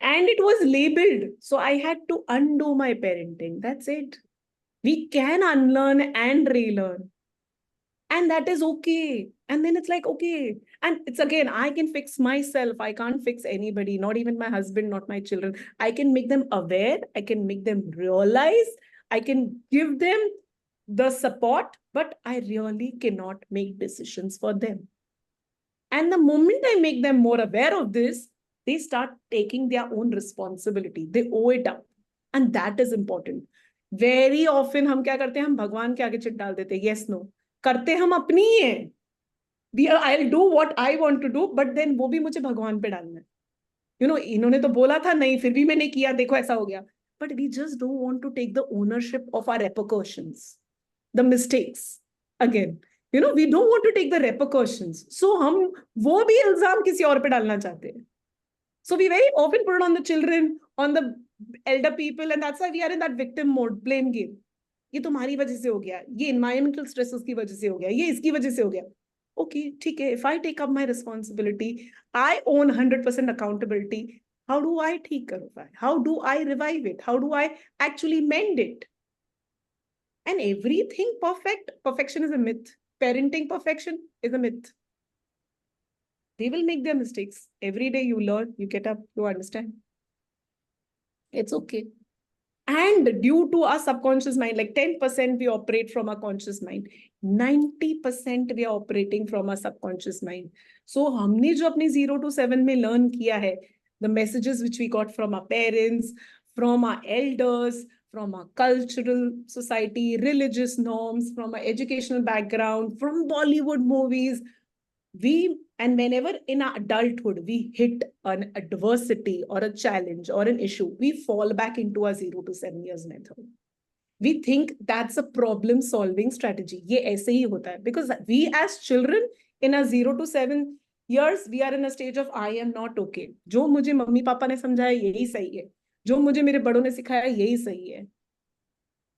And it was labeled. So I had to undo my parenting. That's it. We can unlearn and relearn. And that is okay. And then it's like, okay. And it's again, I can fix myself. I can't fix anybody, not even my husband, not my children. I can make them aware. I can make them realize. I can give them the support, but I really cannot make decisions for them. And the moment I make them more aware of this, they start taking their own responsibility. They owe it up. And that is important. Very often हम क्या करते हैं, हम भगवान के आगे chit डाल देते हैं. Yes, no. करते हम अपनी ही हैं. I'll do what I want to do, but then वो भी मुझे भगवान पे डालना है. इन्होंने तो बोला था नहीं, फिर भी मैंने किया, देखो ऐसा हो गया. But we just don't want to take the ownership of our repercussions, the mistakes. Again, we don't want to take the repercussions. So हम वो भी इल्जाम किसी और पे डालना चाहते हैं. So we very often put it on the children, on the elder people, and that's why we are in that victim mode, blame game. ये तुम्हारी वजह से हो गया, ये environmental stresses की वजह से हो गया, ये इसकी वजह से हो गया. Okay, ठीक है. If I take up my responsibility, I own 100% accountability. How do I ठीक करूँ? How do I revive it? How do I actually mend it? And everything perfection is a myth. Parenting perfection is a myth. They will make their mistakes. Every day you learn, you get up, you understand. It's okay. And due to our subconscious mind, like 10% we operate from our conscious mind, 90% we are operating from our subconscious mind. So हमने जो अपने 0 to 7 में learn किया है, the messages which we got from our parents, from our elders, from our cultural society, religious norms, from our educational background, from Bollywood movies, and whenever in our adulthood we hit an adversity or a challenge or an issue, we fall back into our 0 to 7 years method. We think that's a problem solving strategy. ये ऐसे ही होता है, because we as children in our 0 to 7 years we are in a stage of I am not okay. जो मुझे mummy papa ने समझाया यही सही है, जो मुझे मेरे बड़ों ने सिखाया यही सही है.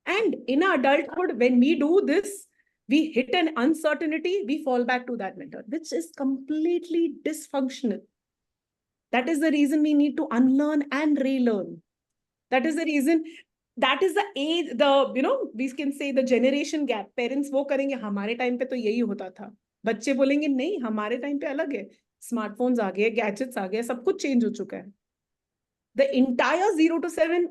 And in our adulthood, when we do this, we hit an uncertainty, we fall back to that method, which is completely dysfunctional. That is the reason we need to unlearn and relearn. That is the reason, that is the age, we can say the generation gap. Parents वो करेंगे हमारे time पे तो यही होता था. बच्चे बोलेंगे नहीं हमारे time पे अलग है. Smartphones आ गए, gadgets आ गए, सब कुछ change हो चुका है. The entire 0 to 7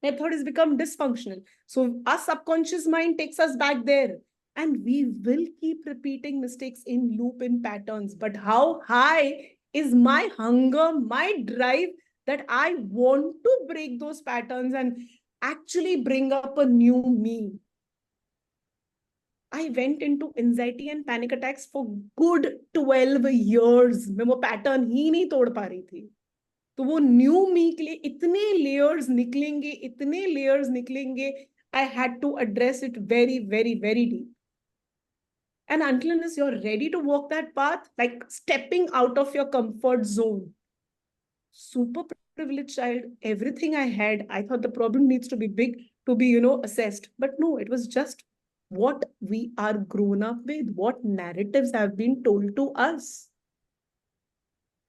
method has become dysfunctional. So our subconscious mind takes us back there. And we will keep repeating mistakes in loop, in patterns. But how high is my hunger, my drive, that I want to break those patterns and actually bring up a new me? I went into anxiety and panic attacks for good 12 years. मैं वो pattern ही नहीं तोड़ पा रही थी. तो वो new मी के लिए इतने लेयर्स निकलेंगे, I had to address it very, very, very deep. And until unless you're ready to walk that path, like stepping out of your comfort zone, super privileged child, everything I had, I thought the problem needs to be big to be, assessed. But no, it was just what we are grown up with, what narratives have been told to us.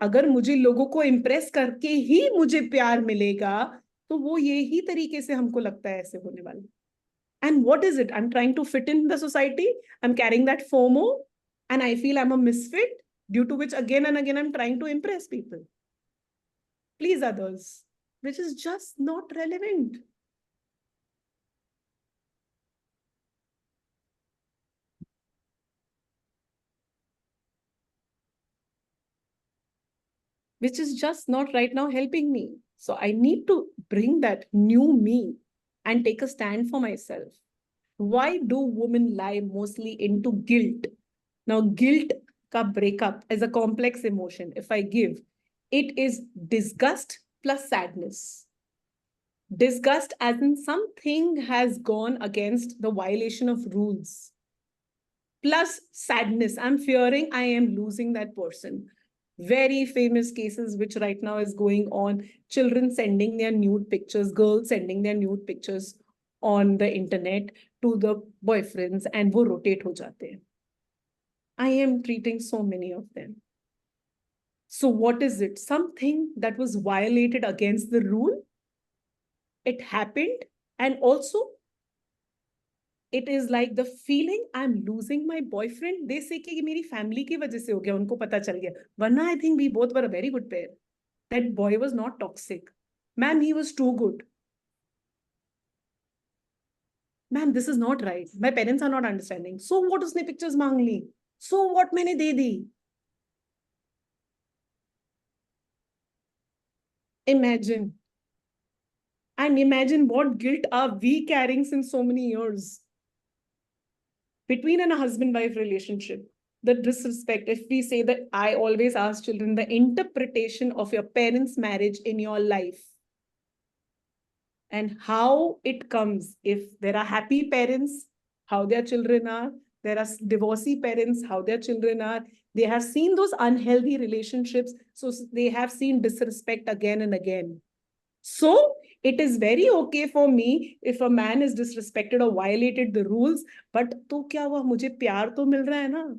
अगर मुझे लोगों को impress करके ही मुझे प्यार मिलेगा, तो वो यही तरीके से हमको लगता है ऐसे होने वाला. And what is it? I'm trying to fit in the society. I'm carrying that FOMO, and I feel I'm a misfit, due to which again and again I'm trying to impress people, please others, which is just not relevant. Which is just not right now helping me. So I need to bring that new me and take a stand for myself. Why do women lie mostly into guilt? Now, guilt ka breakup is a complex emotion. If I give, it is disgust plus sadness. Disgust as in something has gone against the violation of rules. Plus sadness, I'm fearing I am losing that person. Very famous cases which right now is going on, children sending their nude pictures, girls sending their nude pictures on the internet to the boyfriends, and wo rotate ho jate hain. I am treating so many of them. So what is it? Something that was violated against the rule. It happened, and also it is like the feeling I'm losing my boyfriend. They say कि मेरी family की वजह से हो गया, उनको पता चल गया. वरना I think we both were a very good pair. That boy was not toxic. Man, he was too good. Man, this is not right. My parents are not understanding. So what उसने pictures मांग ली? So what मैंने दे दी? Imagine. And imagine what guilt are we carrying since so many years. Between a husband-wife relationship, the disrespect, if we say that, I always ask children, the interpretation of your parents' marriage in your life and how it comes. If there are happy parents, how their children are. There are divorcee parents, how their children are. They have seen those unhealthy relationships, so they have seen disrespect again and again. So it is very okay for me if a man is disrespected or violated the rules, but तो क्या हुआ, मुझे प्यार तो मिल रहा है ना.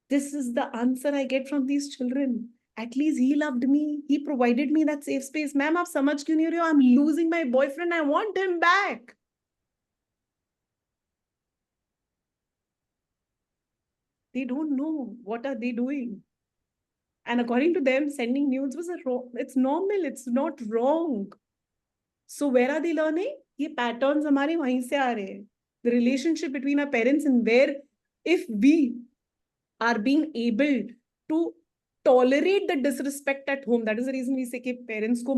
This is the answer I get from these children. At least he loved me. He provided me that safe space. Ma'am, आप समझ क्यों नहीं रहे हो? I'm losing my boyfriend. I want him back. They don't know what are they doing. And according to them, sending nudes was it's normal. It's not wrong. So where are they learning? ये patterns हमारे वहीं से आ रहे हैं. The relationship between our parents, and where if we are being able to tolerate the disrespect at home, that is the reason we say कि parents को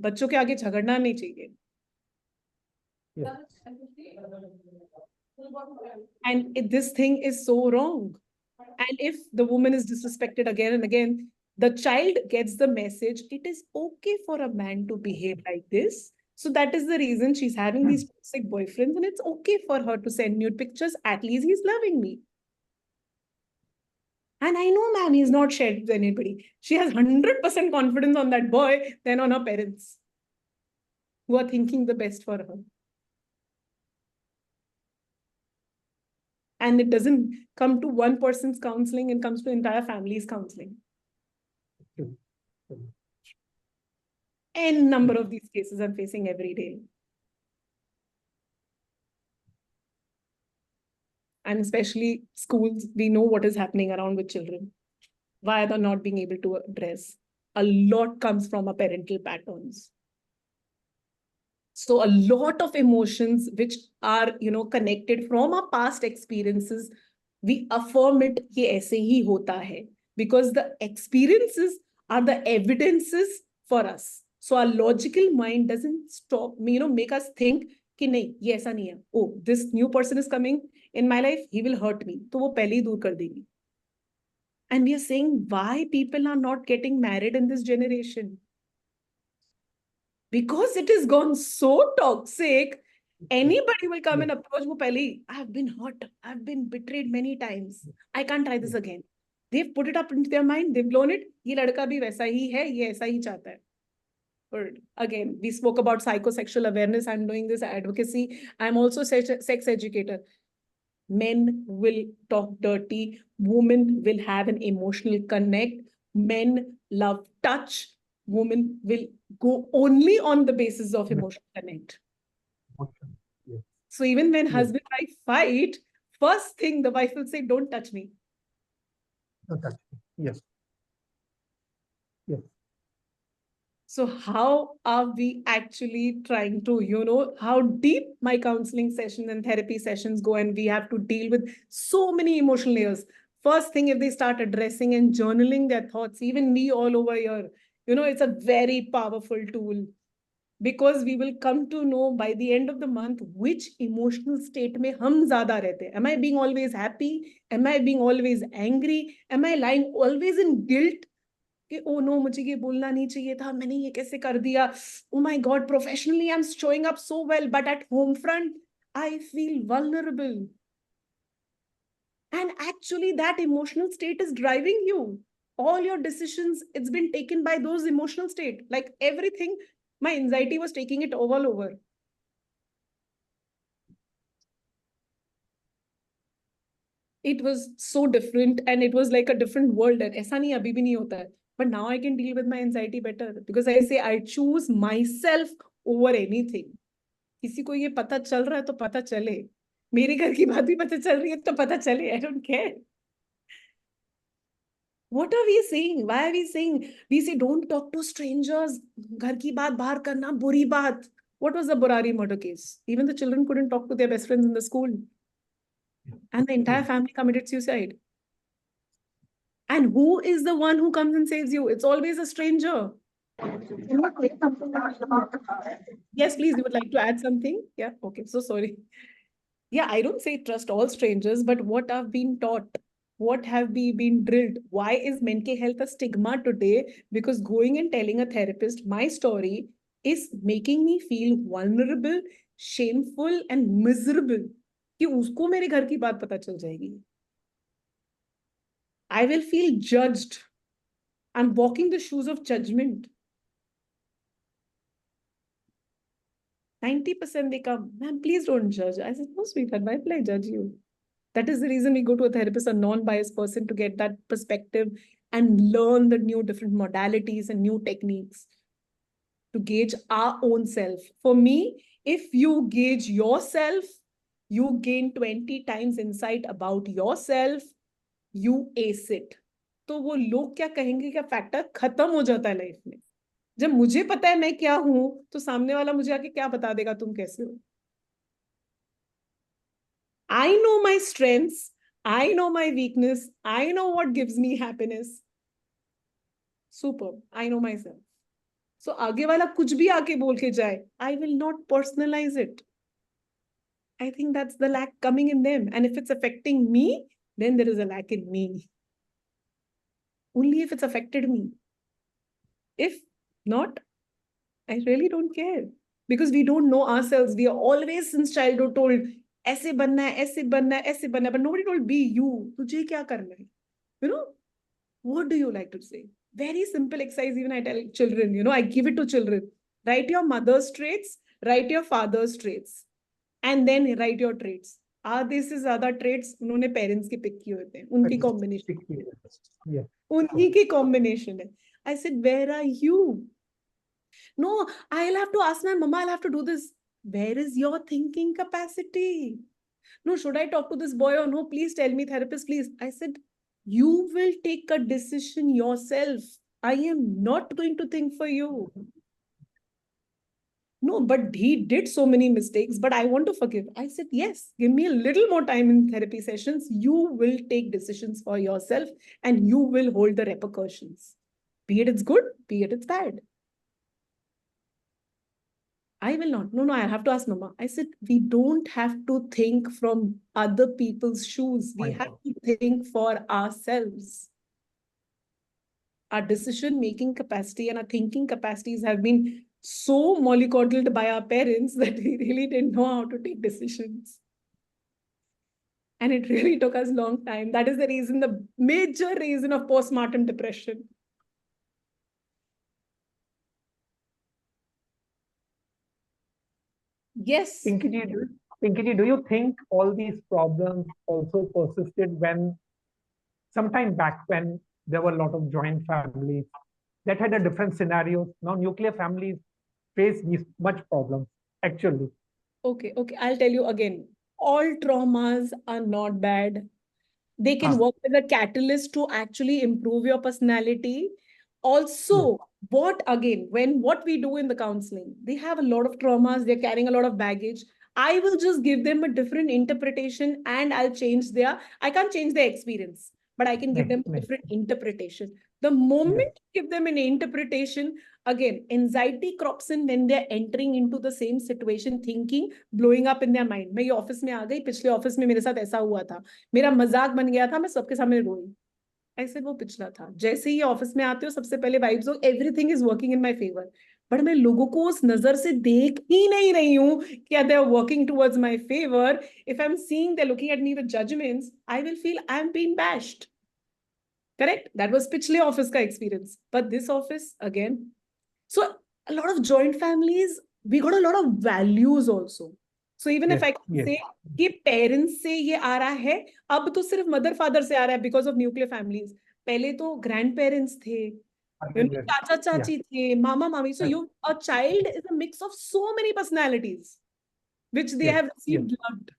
बच्चों के आगे झगड़ना नहीं चाहिए. Yes. And this thing is so wrong. And if the woman is disrespected again and again, the child gets the message, it is okay for a man to behave like this. So that is the reason she's having these toxic boyfriends, and it's okay for her to send nude pictures. At least he's loving me. And I know, ma'am, he's not shared with anybody. She has 100% confidence on that boy than on her parents, who are thinking the best for her. And it doesn't come to one person's counseling, it comes to entire family's counseling. N number of these cases I'm facing every day. And especially schools, we know what is happening around with children. Why they're not being able to address. A lot comes from our parental patterns. So a lot of emotions which are, connected from our past experiences, we affirm it कि ऐसे ही होता है, because the experiences are the evidences for us. So our logical mind doesn't stop, make us think कि नहीं ये ऐसा नहीं है. Oh, this new person is coming in my life, he will hurt me. तो वो पहले ही दूर कर देगी. And we are saying why people are not getting married in this generation. Because it has gone so toxic, anybody will come and approach wo pehle, I've been hurt, I've been betrayed many times, I can't try this again. They've put it up into their mind, they've blown it, ye ladka bhi वैसा ही है, ye ऐसा ही चाहता है. Or again, we spoke about psychosexual awareness. I'm doing this advocacy. I'm also sex educator. Men will talk dirty, women will have an emotional connect, men love touch, women will go only on the basis of emotional connect. Yes. So even when husband and wife fight, first thing the wife will say, don't touch me. Don't touch me. Yes. Yes. So how are we actually trying to, how deep my counseling sessions and therapy sessions go, and we have to deal with so many emotional layers. First thing, if they start addressing and journaling their thoughts, even me all over here, it's a very powerful tool, because we will come to know by the end of the month which emotional state mein hum zyada rehte hain. Am I being always happy? Am I being always angry? Am I lying always in guilt? कि oh no मुझे ये बोलना नहीं चाहिए था, मैंने ये कैसे कर दिया. Oh my God, professionally I am showing up so well, but at home front I feel vulnerable. And actually that emotional state is driving you. All your decisions, it's been taken by those emotional state. Like everything, my anxiety was taking it all over. It was so different, and it was like a different world. And ऐसा नहीं अभी भी नहीं होता है. But now I can deal with my anxiety better, because I say I choose myself over anything. किसी को ये पता चल रहा है तो पता चले. मेरे घर की बात भी पता चल रही है तो पता चले. I don't care. What are we saying? Why are we saying? We say don't talk to strangers. घर की बात बाहर करना बुरी बात. What was the Burari murder case? Even the children couldn't talk to their best friends in the school. And the entire family committed suicide. And who is the one who comes and saves you? It's always a stranger. Yes, please, you would like to add something? Yeah, okay, so sorry. Yeah, I don't say trust all strangers, but what I've been taught, what have we been drilled? Why is mental health a stigma today? Because going and telling a therapist my story is making me feel vulnerable, shameful, and miserable. कि उसको मेरे घर की बात पता चल जाएगी. I will feel judged. I'm walking the shoes of judgment. 90% they come, ma'am, please don't judge. I said, no, sweetheart, why will I judge you? That is the reason we go to a therapist, a non-biased person, to get that perspective and learn the new different modalities and new techniques to gauge our own self. For me, if you gauge yourself, you gain 20 times insight about yourself, you ace it. तो वो लोग क्या कहेंगे क्या factor खत्म हो जाता है लाइफ में. जब मुझे पता है मैं क्या हूं, तो सामने वाला मुझे आके क्या बता देगा तुम कैसे हो. I know my strengths, I know my weakness, I know what gives me happiness. Super, I know myself. So आगे वाला कुछ भी आके बोल के जाए, I will not personalize it. I think that's the lack coming in them. And if it's affecting me, then there is a lack in me. Only if it's affected me. If not, I really don't care. Because we don't know ourselves. We are always since childhood told, ऐसे बनना है, ऐसे बनना है, ऐसे बनना है. But nobody told, be you. तुझे क्या करना है? You know, what do you like to say? Very simple exercise, even I tell children, you know, I give it to children. Write your mother's traits, write your father's traits, and then write your traits. आधे से ज्यादा traits उन्होंने parents के pick किए होते हैं, उनकी combination, Yeah. उन्हीं की combination है. I said, where are you? No, I'll have to ask my mama, I'll have to do this. Where is your thinking capacity? No, should I talk to this boy or no? Please tell me, therapist, please. I said, you will take a decision yourself. I am not going to think for you. No, but he did so many mistakes, but I want to forgive. I said, yes, give me a little more time in therapy sessions. You will take decisions for yourself and you will hold the repercussions. Be it it's good, be it it's bad. I will not. No, I have to ask Mama. I said, we don't have to think from other people's shoes. We have to think for ourselves. Our decision-making capacity and our thinking capacities have been so mollycoddled by our parents that we really didn't know how to take decisions. And it really took us a long time. That is the reason, the major reason of postpartum depression. Yes. Pinky ji, do you think all these problems also persisted when sometime back when there were a lot of joint families that had a different scenario? Now nuclear families face these much problems actually. Okay, I'll tell you again. All traumas are not bad. They can work as a catalyst to actually improve your personality. Also, what we do in the counseling, they have a lot of traumas, they're carrying a lot of baggage. I will just give them a different interpretation and I can't change their experience, but I can give them a different interpretation. The moment you give them an interpretation, again, anxiety crops in when they're entering into the same situation, thinking, blowing up in their mind. मैं ये office में आ गई, पिछले office में मेरे साथ ऐसा हुआ था, मेरा मजाक बन गया था, मैं सबके सामने रोई. ऐसे वो पिछला था. जैसे ही ऑफिस में आते हो, सबसे पहले वाइब्स हो, everything is working in my favour. But मैं लोगों को उस नजर से देख ही नहीं रही हूँ कि they are working towards my favour. If I am seeing they looking at me with judgements, I will feel I am being bashed. Correct? That was पिछले ऑफिस का experience. But this office again. So a lot of joint families, we got a lot of values also. So even if I can say कि parents से ये आ रहा है, अब तो सिर्फ mother father से आ रहा है because of nuclear families. पहले तो grandparents थे, चाचा चाची थे, मामा मामी. So a child is a mix of so many personalities which they have received loved.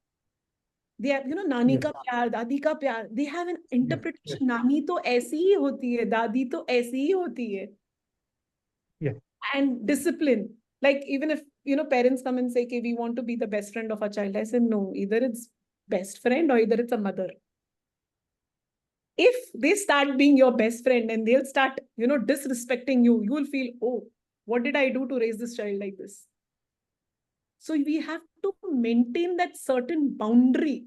They have, नानी का प्यार, दादी का प्यार. They have an interpretation. नानी तो ऐसी ही होती है, दादी तो ऐसी ही होती है. And discipline. Like even if, parents come and say, okay, we want to be the best friend of our child. I said, no, either it's best friend or either it's a mother. If they start being your best friend and they'll start, disrespecting you, you will feel, oh, what did I do to raise this child like this? So we have to maintain that certain boundary.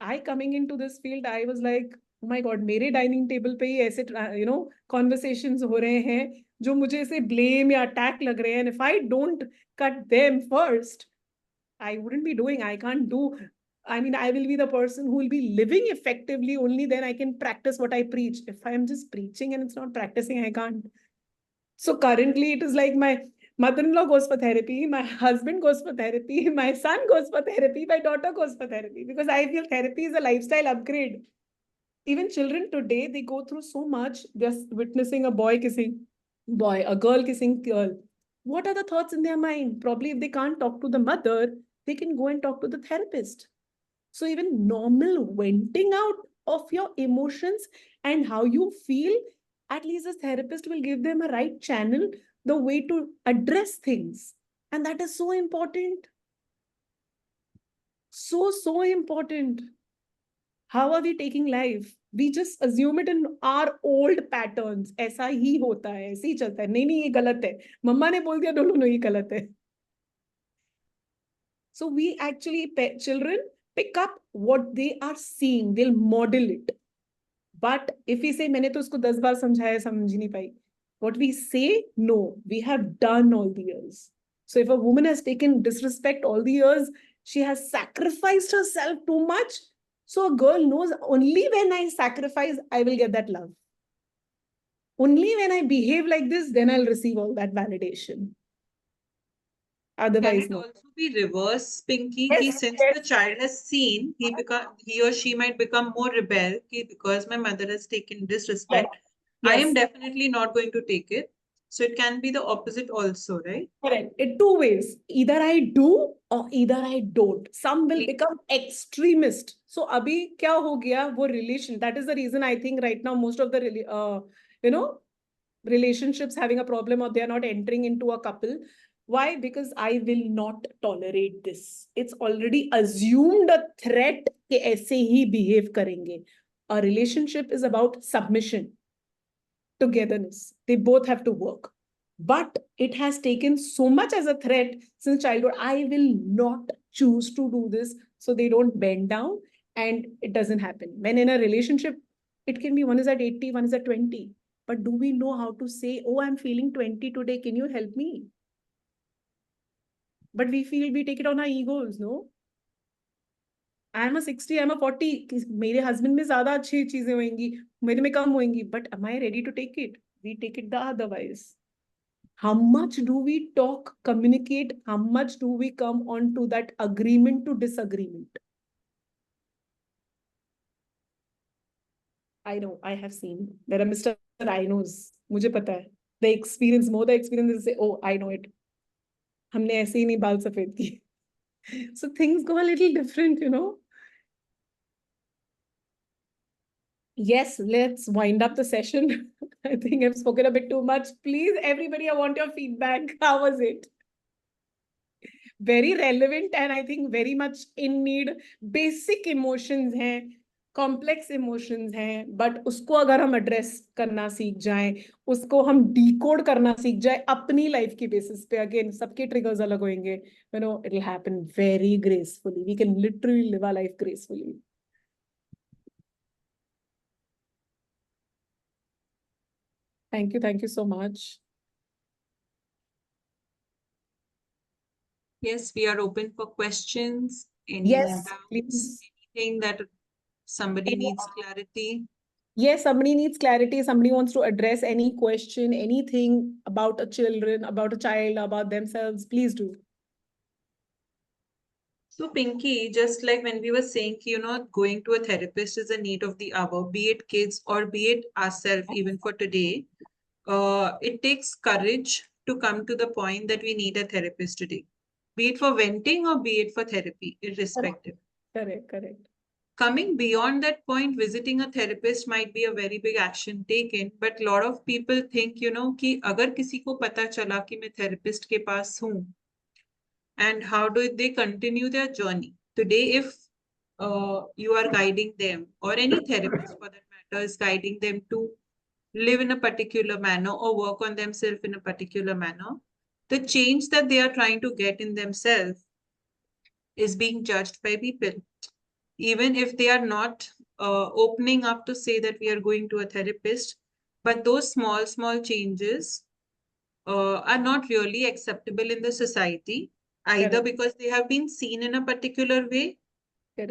I coming into this field, I was like, oh my God, मेरे dining table पे ही ऐसे, conversations हो रहे हैं जो मुझे ऐसे blame या attack लग रहे हैं. And if I don't cut them first, I wouldn't be doing. I can't do. I mean, I will be the person who will be living effectively. Only then I can practice what I preach. If I am just preaching and it's not practicing, I can't. So currently, it is like my mother-in-law goes for therapy, my husband goes for therapy, my son goes for therapy, my daughter goes for therapy, because I feel therapy is a lifestyle upgrade. Even children today, they go through so much. Just witnessing a boy kissing boy, a girl kissing girl. What are the thoughts in their mind? Probably if they can't talk to the mother, they can go and talk to the therapist. So even normal venting out of your emotions and how you feel at least a therapist will give them a right channel, the way to address things. And that is so important. So important. How are we taking life? We just assume it in our old patterns. ऐसा ही होता है, ऐसे ही चलता है. नहीं नहीं ये गलत है. मम्मा ने बोल दिया दोनों ये गलत है. So we actually, children pick up what they are seeing. They'll model it. But if we say, मैंने तो उसको 10 बार समझाया, समझ नहीं पाई. What we say, no, we have done all the years. So if a woman has taken disrespect all the years, she has sacrificed herself too much. So a girl knows only when I sacrifice, I will get that love. Only when I behave like this, then I'll receive all that validation. Can Otherwise, it no. also be reverse, Pinky? Yes, Since yes. the child has seen, he or she might become more rebel. Because my mother has taken disrespect, I am Yes. definitely not going to take it. So it can be the opposite also, right? Correct. In two ways. Either I do or either I don't. Some will become extremist. So abhi kya ho gaya wo relation. That is the reason I think right now most of the relationships having a problem, or they are not entering into a couple. Why? Because I will not tolerate this. It's already assumed a threat कि ऐसे ही behave करेंगे. A relationship is about submission, togetherness. They both have to work. But it has taken so much as a threat since childhood. I will not choose to do this, so they don't bend down and it doesn't happen. When in a relationship, it can be one is at 80, one is at 20. But do we know how to say, oh, I'm feeling 20 today, can you help me? But we take it on our egos, no? I'm a 60, I'm a 40. मेरे husband में ज़्यादा अच्छी चीजें होंगी, मेरे में कम होंगी. But am I ready to take it? We take it the otherwise. How much do we talk, communicate? How much do we come on to that agreement to disagreement? I know, I have seen. There are Mr. I knows. मुझे पता है. The experience, more the experience is say, oh, I know it. हमने ऐसे ही नहीं बाल सफेद किए. So things go a little different, you know. Yes, let's wind up the session. I think I've spoken a bit too much. Please, everybody, I want your feedback. How was it? Very relevant and I think very much in need. Basic emotions हैं, complex emotions हैं, but उसको अगर हम address करना सीख जाएं, उसको हम decode करना सीख जाएं अपनी life की basis पे. Again, सबके triggers अलग होंगे. You know, it'll happen very gracefully. We can literally live our life gracefully. Thank you so much. Yes, we are open for questions. Any Yes, doubts, please. anything that somebody needs clarity. Yes, somebody needs clarity. Somebody wants to address any question, anything about a children, about a child, about themselves. Please do. So Pinky, just like when we were saying, going to a therapist is a need of the hour, be it kids or be it ourselves, even for today. It takes courage to come to the point that we need a therapist today, be it for venting or be it for therapy, irrespective. Correct. Coming beyond that point, visiting a therapist might be a very big action taken, but a lot of people think, कि अगर किसी को पता चला कि मैं therapist के पास हूँ, and how do they continue their journey? Today, if you are guiding them, or any therapist for that matter is guiding them to live in a particular manner or work on themselves in a particular manner, the change that they are trying to get in themselves is being judged by people. Even if they are not opening up to say that we are going to a therapist, but those small changes are not really acceptable in the society, either because they have been seen in a particular way,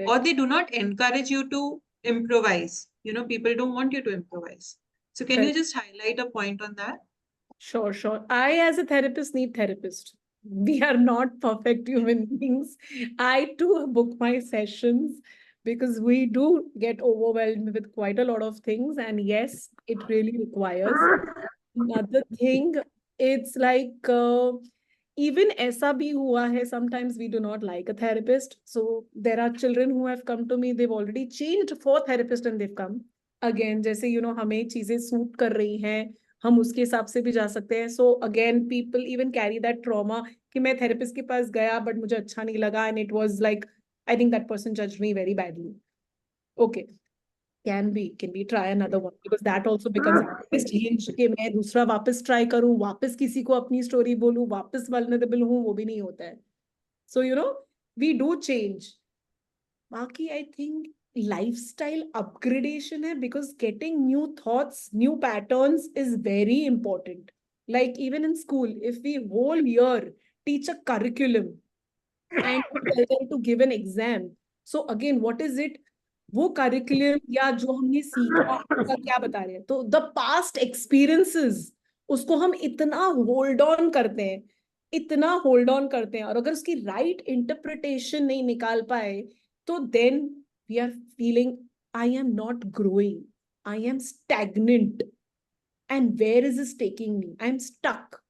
or they do not encourage you to improvise. People don't want you to improvise. So can you just highlight a point on that? Sure. I, as a therapist, need therapist. We are not perfect human beings. I too book my sessions because we do get overwhelmed with quite a lot of things. And yes, it really requires. Another thing, it's like even ऐसा भी हुआ है, sometimes we do not like a therapist. So there are children who have come to me, they've already changed 4 therapists and they've come. Again जैसे हमें चीजें suit कर रही हैं, हम उसके हिसाब से भी जा सकते हैं. So again people even carry that trauma कि मैं थेरेपिस्ट के पास गया बट मुझे अच्छा नहीं लगा and it was like I think that person judged me very badly. Okay, can we try another one, because that also becomes a change कि मैं दूसरा वापस ट्राई करूं, वापस किसी को अपनी स्टोरी बोलूं, वापस वल्नरेबल हूं, वो भी नहीं होता है. सो we do change. बाकी I think lifestyle upgradation है, because getting new thoughts, new patterns is very important. Like even in school, if we whole year teach a curriculum and tell them to give an exam, so again what is it, वो curriculum या जो हमने सीखा उसका क्या बता रहे हैं, तो the past experiences उसको हम इतना होल्ड ऑन करते हैं, इतना होल्ड ऑन करते हैं, और अगर उसकी राइट इंटरप्रिटेशन नहीं निकाल पाए तो then we are feeling I am not growing, I am stagnant, and where is this taking me, I am stuck.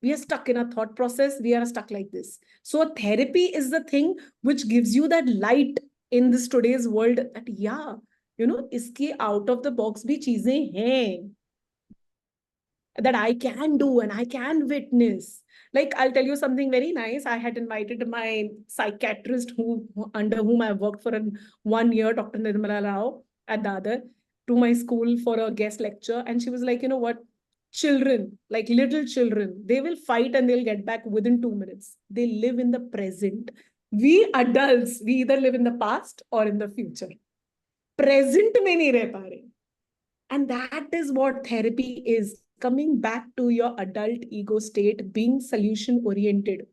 We are stuck in a thought process, we are stuck like this. So therapy is the thing which gives you that light in this today's world that yeah, iske out of the box bhi cheezein hain that I can do and I can witness. Like, I'll tell you something very nice. I had invited my psychiatrist under whom I worked for 1 year, Dr. Nirmala Rao at Dadar, to my school for a guest lecture. And she was like, you know what? Children, like little children, they will fight and they'll get back within 2 minutes. They live in the present. We adults, we either live in the past or in the future. Present mein nahi reh pa rahe. And that is what therapy is. Coming back to your adult ego state, being solution oriented.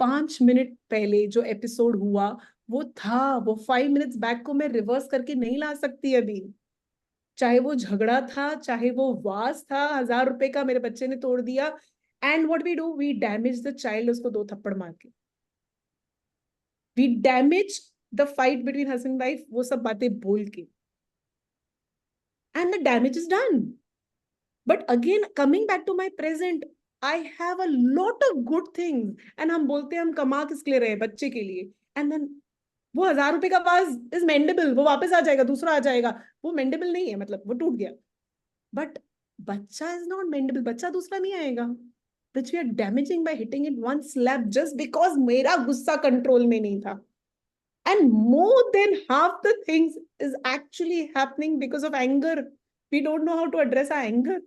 5 minute पहले जो episode हुआ वो था, वो 5 minutes back को मैं reverse करके नहीं ला सकती अभी. चाहे वो झगड़ा था, चाहे वो वास था, 1000 रुपए का मेरे बच्चे ने तोड़ दिया, and what we do, we damage the child, उसको 2 थप्पड़ मार के. We damage the fight between husband wife, वो सब बातें बोल के, and the damage is done. But again, coming back to my present, I have a lot of good things. And हम बोलते हैं हम कमा किसके लिए रहे, बच्चे के लिए. And then वो 1000 रुपए का पास is mendable, वो वापस आ जाएगा, दूसरा आ जाएगा. वो mendable नहीं है, मतलब वो टूट गया. But बच्चा is not mendable, बच्चा दूसरा नहीं आएगा. Which we are damaging by hitting it one slap just because मेरा गुस्सा कंट्रोल में नहीं था. And more than half the things is actually happening because of anger. We don't know how to address our anger.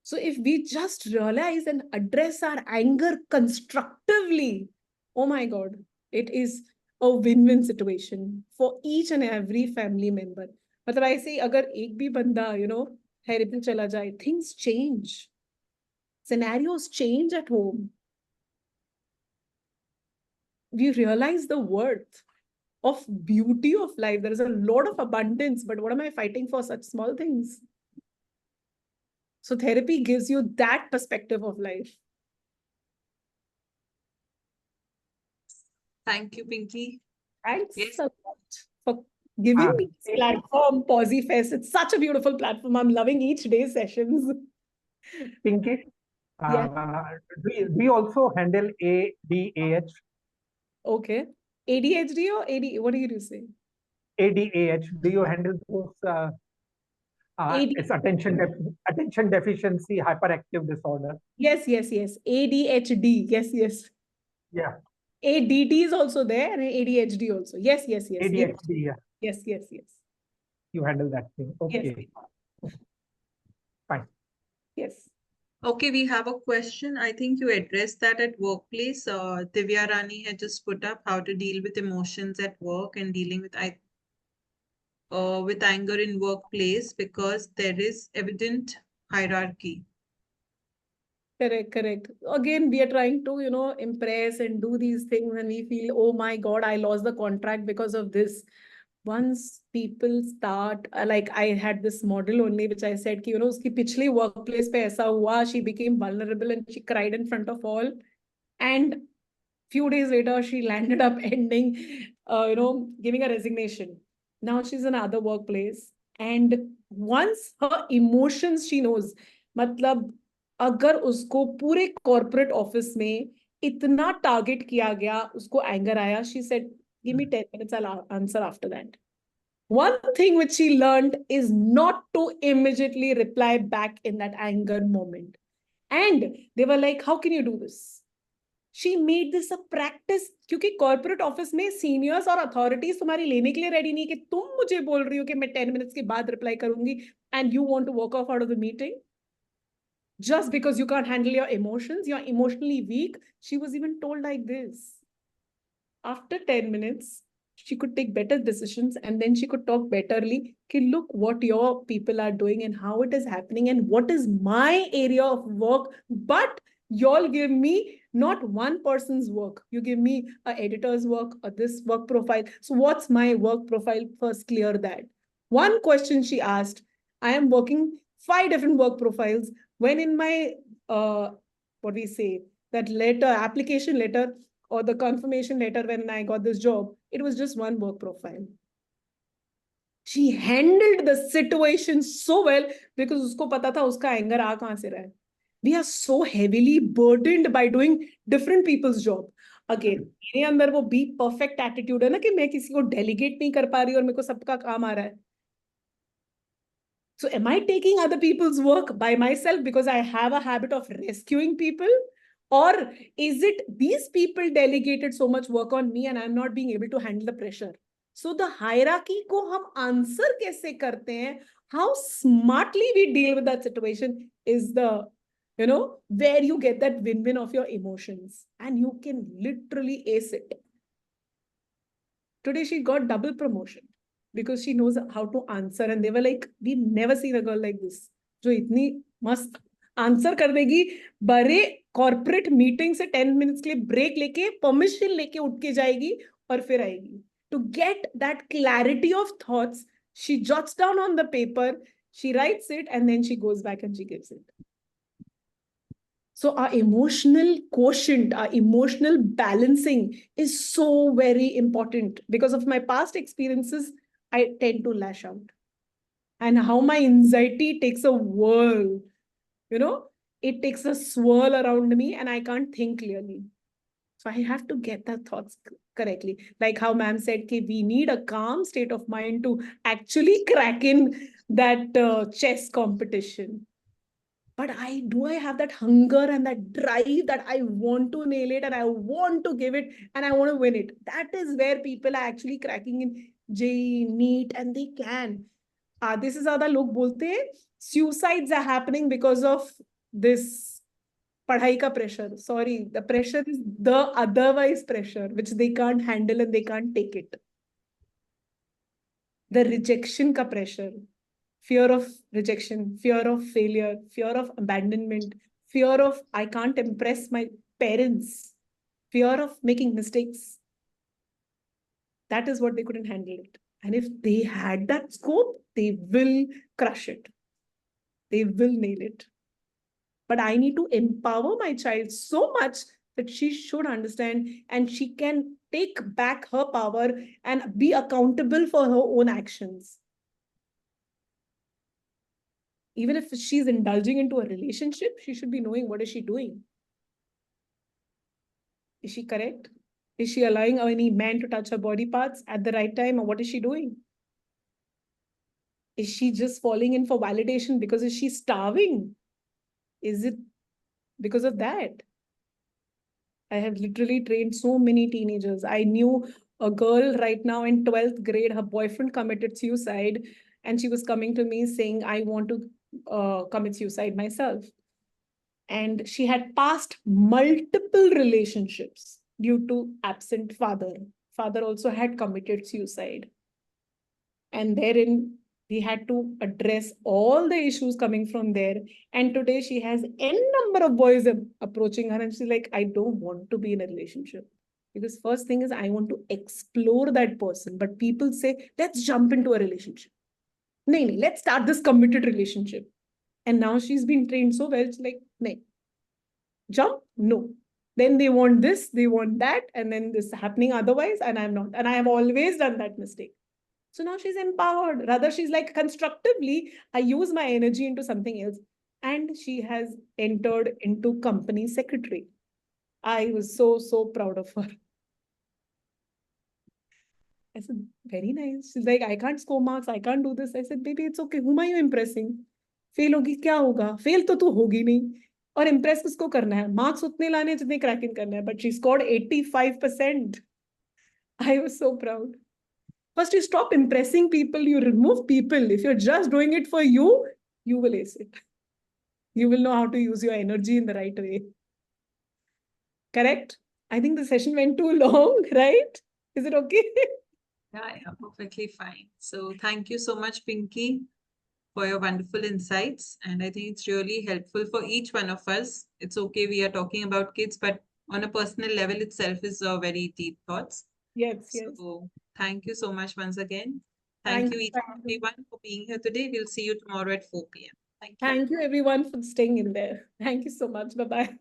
So if we just realize and address our anger constructively, oh my God, it is a win-win situation for each and every family member. मतलब ऐसे ही अगर एक भी बंदा, therapy चला जाए, things change. Scenarios change at home. We realize the worth of beauty of life. There is a lot of abundance, but what am I fighting for such small things? So therapy gives you that perspective of life. Thank you, Pinky. Thanks Yes. a lot for giving me this platform, PosiFest. It's such a beautiful platform. I'm loving each day's sessions. Pinky, Yes. do you also handle ADAH? Okay. ADHD or AD? What do you say? ADAH. Do you handle those? It's attention deficiency hyperactive disorder. Yes. ADHD. Yes. Yeah. ADD is also there and ADHD also. Yes. ADHD. Yeah. Yes. You handle that thing. Okay. Yes. Fine. Yes. Okay, we have a question. I think you addressed that at workplace. Divya Rani had just put up how to deal with emotions at work and dealing with anger in workplace because there is evident hierarchy. Correct. Again, we are trying to, impress and do these things, and we feel, oh my God, I lost the contract because of this. Once people start, like I had this model only, which I said, कि, उसकी पिछले workplace पे ऐसा हुआ, she became vulnerable and she cried in front of all. And few days later, she landed up giving a resignation. Now she's in another workplace. And once her emotions, she knows, मतलब अगर उसको पूरे corporate office में इतना target किया गया, उसको anger आया, she said, Give me 10 minutes, I'll answer after that. One thing which she learned is not to immediately reply back in that anger moment. And they were like, how can you do this? She made this a practice क्योंकि corporate office में seniors और authorities तुम्हारी लेने के लिए ready नहीं कि तुम मुझे बोल रही हो कि मैं 10 minutes के बाद reply करूंगी and you want to walk off out of the meeting just because you can't handle your emotions, you're emotionally weak. She was even told like this. After 10 minutes, she could take better decisions and then she could talk betterly. Okay, look what your people are doing and how it is happening and what is my area of work. But y'all give me not one person's work. You give me a editor's work or this work profile. So what's my work profile? First clear that. One question she asked, I am working 5 different work profiles. When in my, what we say, that letter, application letter, or the confirmation letter when I got this job, it was just one work profile. She handled the situation so well because usko pata tha uska anger aa kahan se raha hai. We are so heavily burdened by doing different people's job. Again, मेरे अंदर वो be perfect attitude है ना कि मैं किसी को delegate नहीं कर पा रही और मेरे को सबका काम आ रहा है. So am I taking other people's work by myself because I have a habit of rescuing people? Or is it these people delegated so much work on me and I'm not being able to handle the pressure? So the hierarchy ko hum answer kaise karte hain, how smartly we deal with that situation is the, where you get that win-win of your emotions and you can literally ace it. Today she got double promotion because she knows how to answer and they were like, we've never seen a girl like this. जो इतनी मस्त answer कर देगी बड़े corporate meeting से 10 minutes के लिए break लेके परमिशन लेके उठ के जाएगी और फिर आएगी. To get that clarity of thoughts, she jots down on the paper, she writes it, and then she goes back and she gives it. So our emotional quotient, our emotional balancing is so very important. Because of my past experiences, I tend to lash out. And how my anxiety takes a whirl, it takes a swirl around me and I can't think clearly. So I have to get the thoughts correctly. Like how ma'am said, okay, we need a calm state of mind to actually crack in that chess competition. But do I have that hunger and that drive that I want to nail it and I want to give it and I want to win it? That is where people are actually cracking in JEE, NEET, and they can. This is how the log bolte hain. Suicides are happening because of this padhai ka pressure. Sorry, the pressure is the otherwise pressure, which they can't handle and they can't take it. The rejection ka pressure. Fear of rejection, fear of failure, fear of abandonment, fear of I can't impress my parents, fear of making mistakes. That is what they couldn't handle it. And if they had that scope, they will crush it. They will nail it. But I need to empower my child so much that she should understand and she can take back her power and be accountable for her own actions. Even if she's indulging into a relationship, she should be knowing what is she doing. Is she correct? Is she allowing any man to touch her body parts at the right time, or what is she doing? Is she just falling in for validation because is she starving? Is it because of that? I have literally trained so many teenagers. I knew a girl right now in 12th grade, her boyfriend committed suicide, and she was coming to me saying, I want to commit suicide myself. And she had passed multiple relationships due to absent father. Father also had committed suicide. And therein, we had to address all the issues coming from there. And today she has n number of boys approaching her and she's like, I don't want to be in a relationship. Because first thing is, I want to explore that person. But people say, let's jump into a relationship. No, let's start this committed relationship. And now she's been trained so well, it's like, no. Jump? No. Then they want this, they want that, and then this happening otherwise, and I'm not. And I have always done that mistake. So now she's empowered. Rather, she's like, constructively, I use my energy into something else. And she has entered into company secretary. I was so, so proud of her. I said, very nice. She's like, I can't score marks. I can't do this. I said, baby, it's okay. Whom are you impressing? Fail होगी क्या होगा? Fail तो तू होगी नहीं. और impress किसको करना है? Marks उतने लाने जितने cracking करना है. But she scored 85%. I was so proud. First, you stop impressing people. You remove people. If you're just doing it for you, you will ace it. You will know how to use your energy in the right way. Correct? I think the session went too long, right? Is it okay? Yeah, perfectly fine. So thank you so much, Pinky, for your wonderful insights. And I think it's really helpful for each one of us. It's okay, we are talking about kids, but on a personal level itself is very deep thoughts. Yes, yes. So thank you so much once again. Thank Thank you you. each and everyone for being here today. We'll see you tomorrow at 4 p.m. Thank you. Thank you everyone for staying in there. Thank you so much. Bye-bye.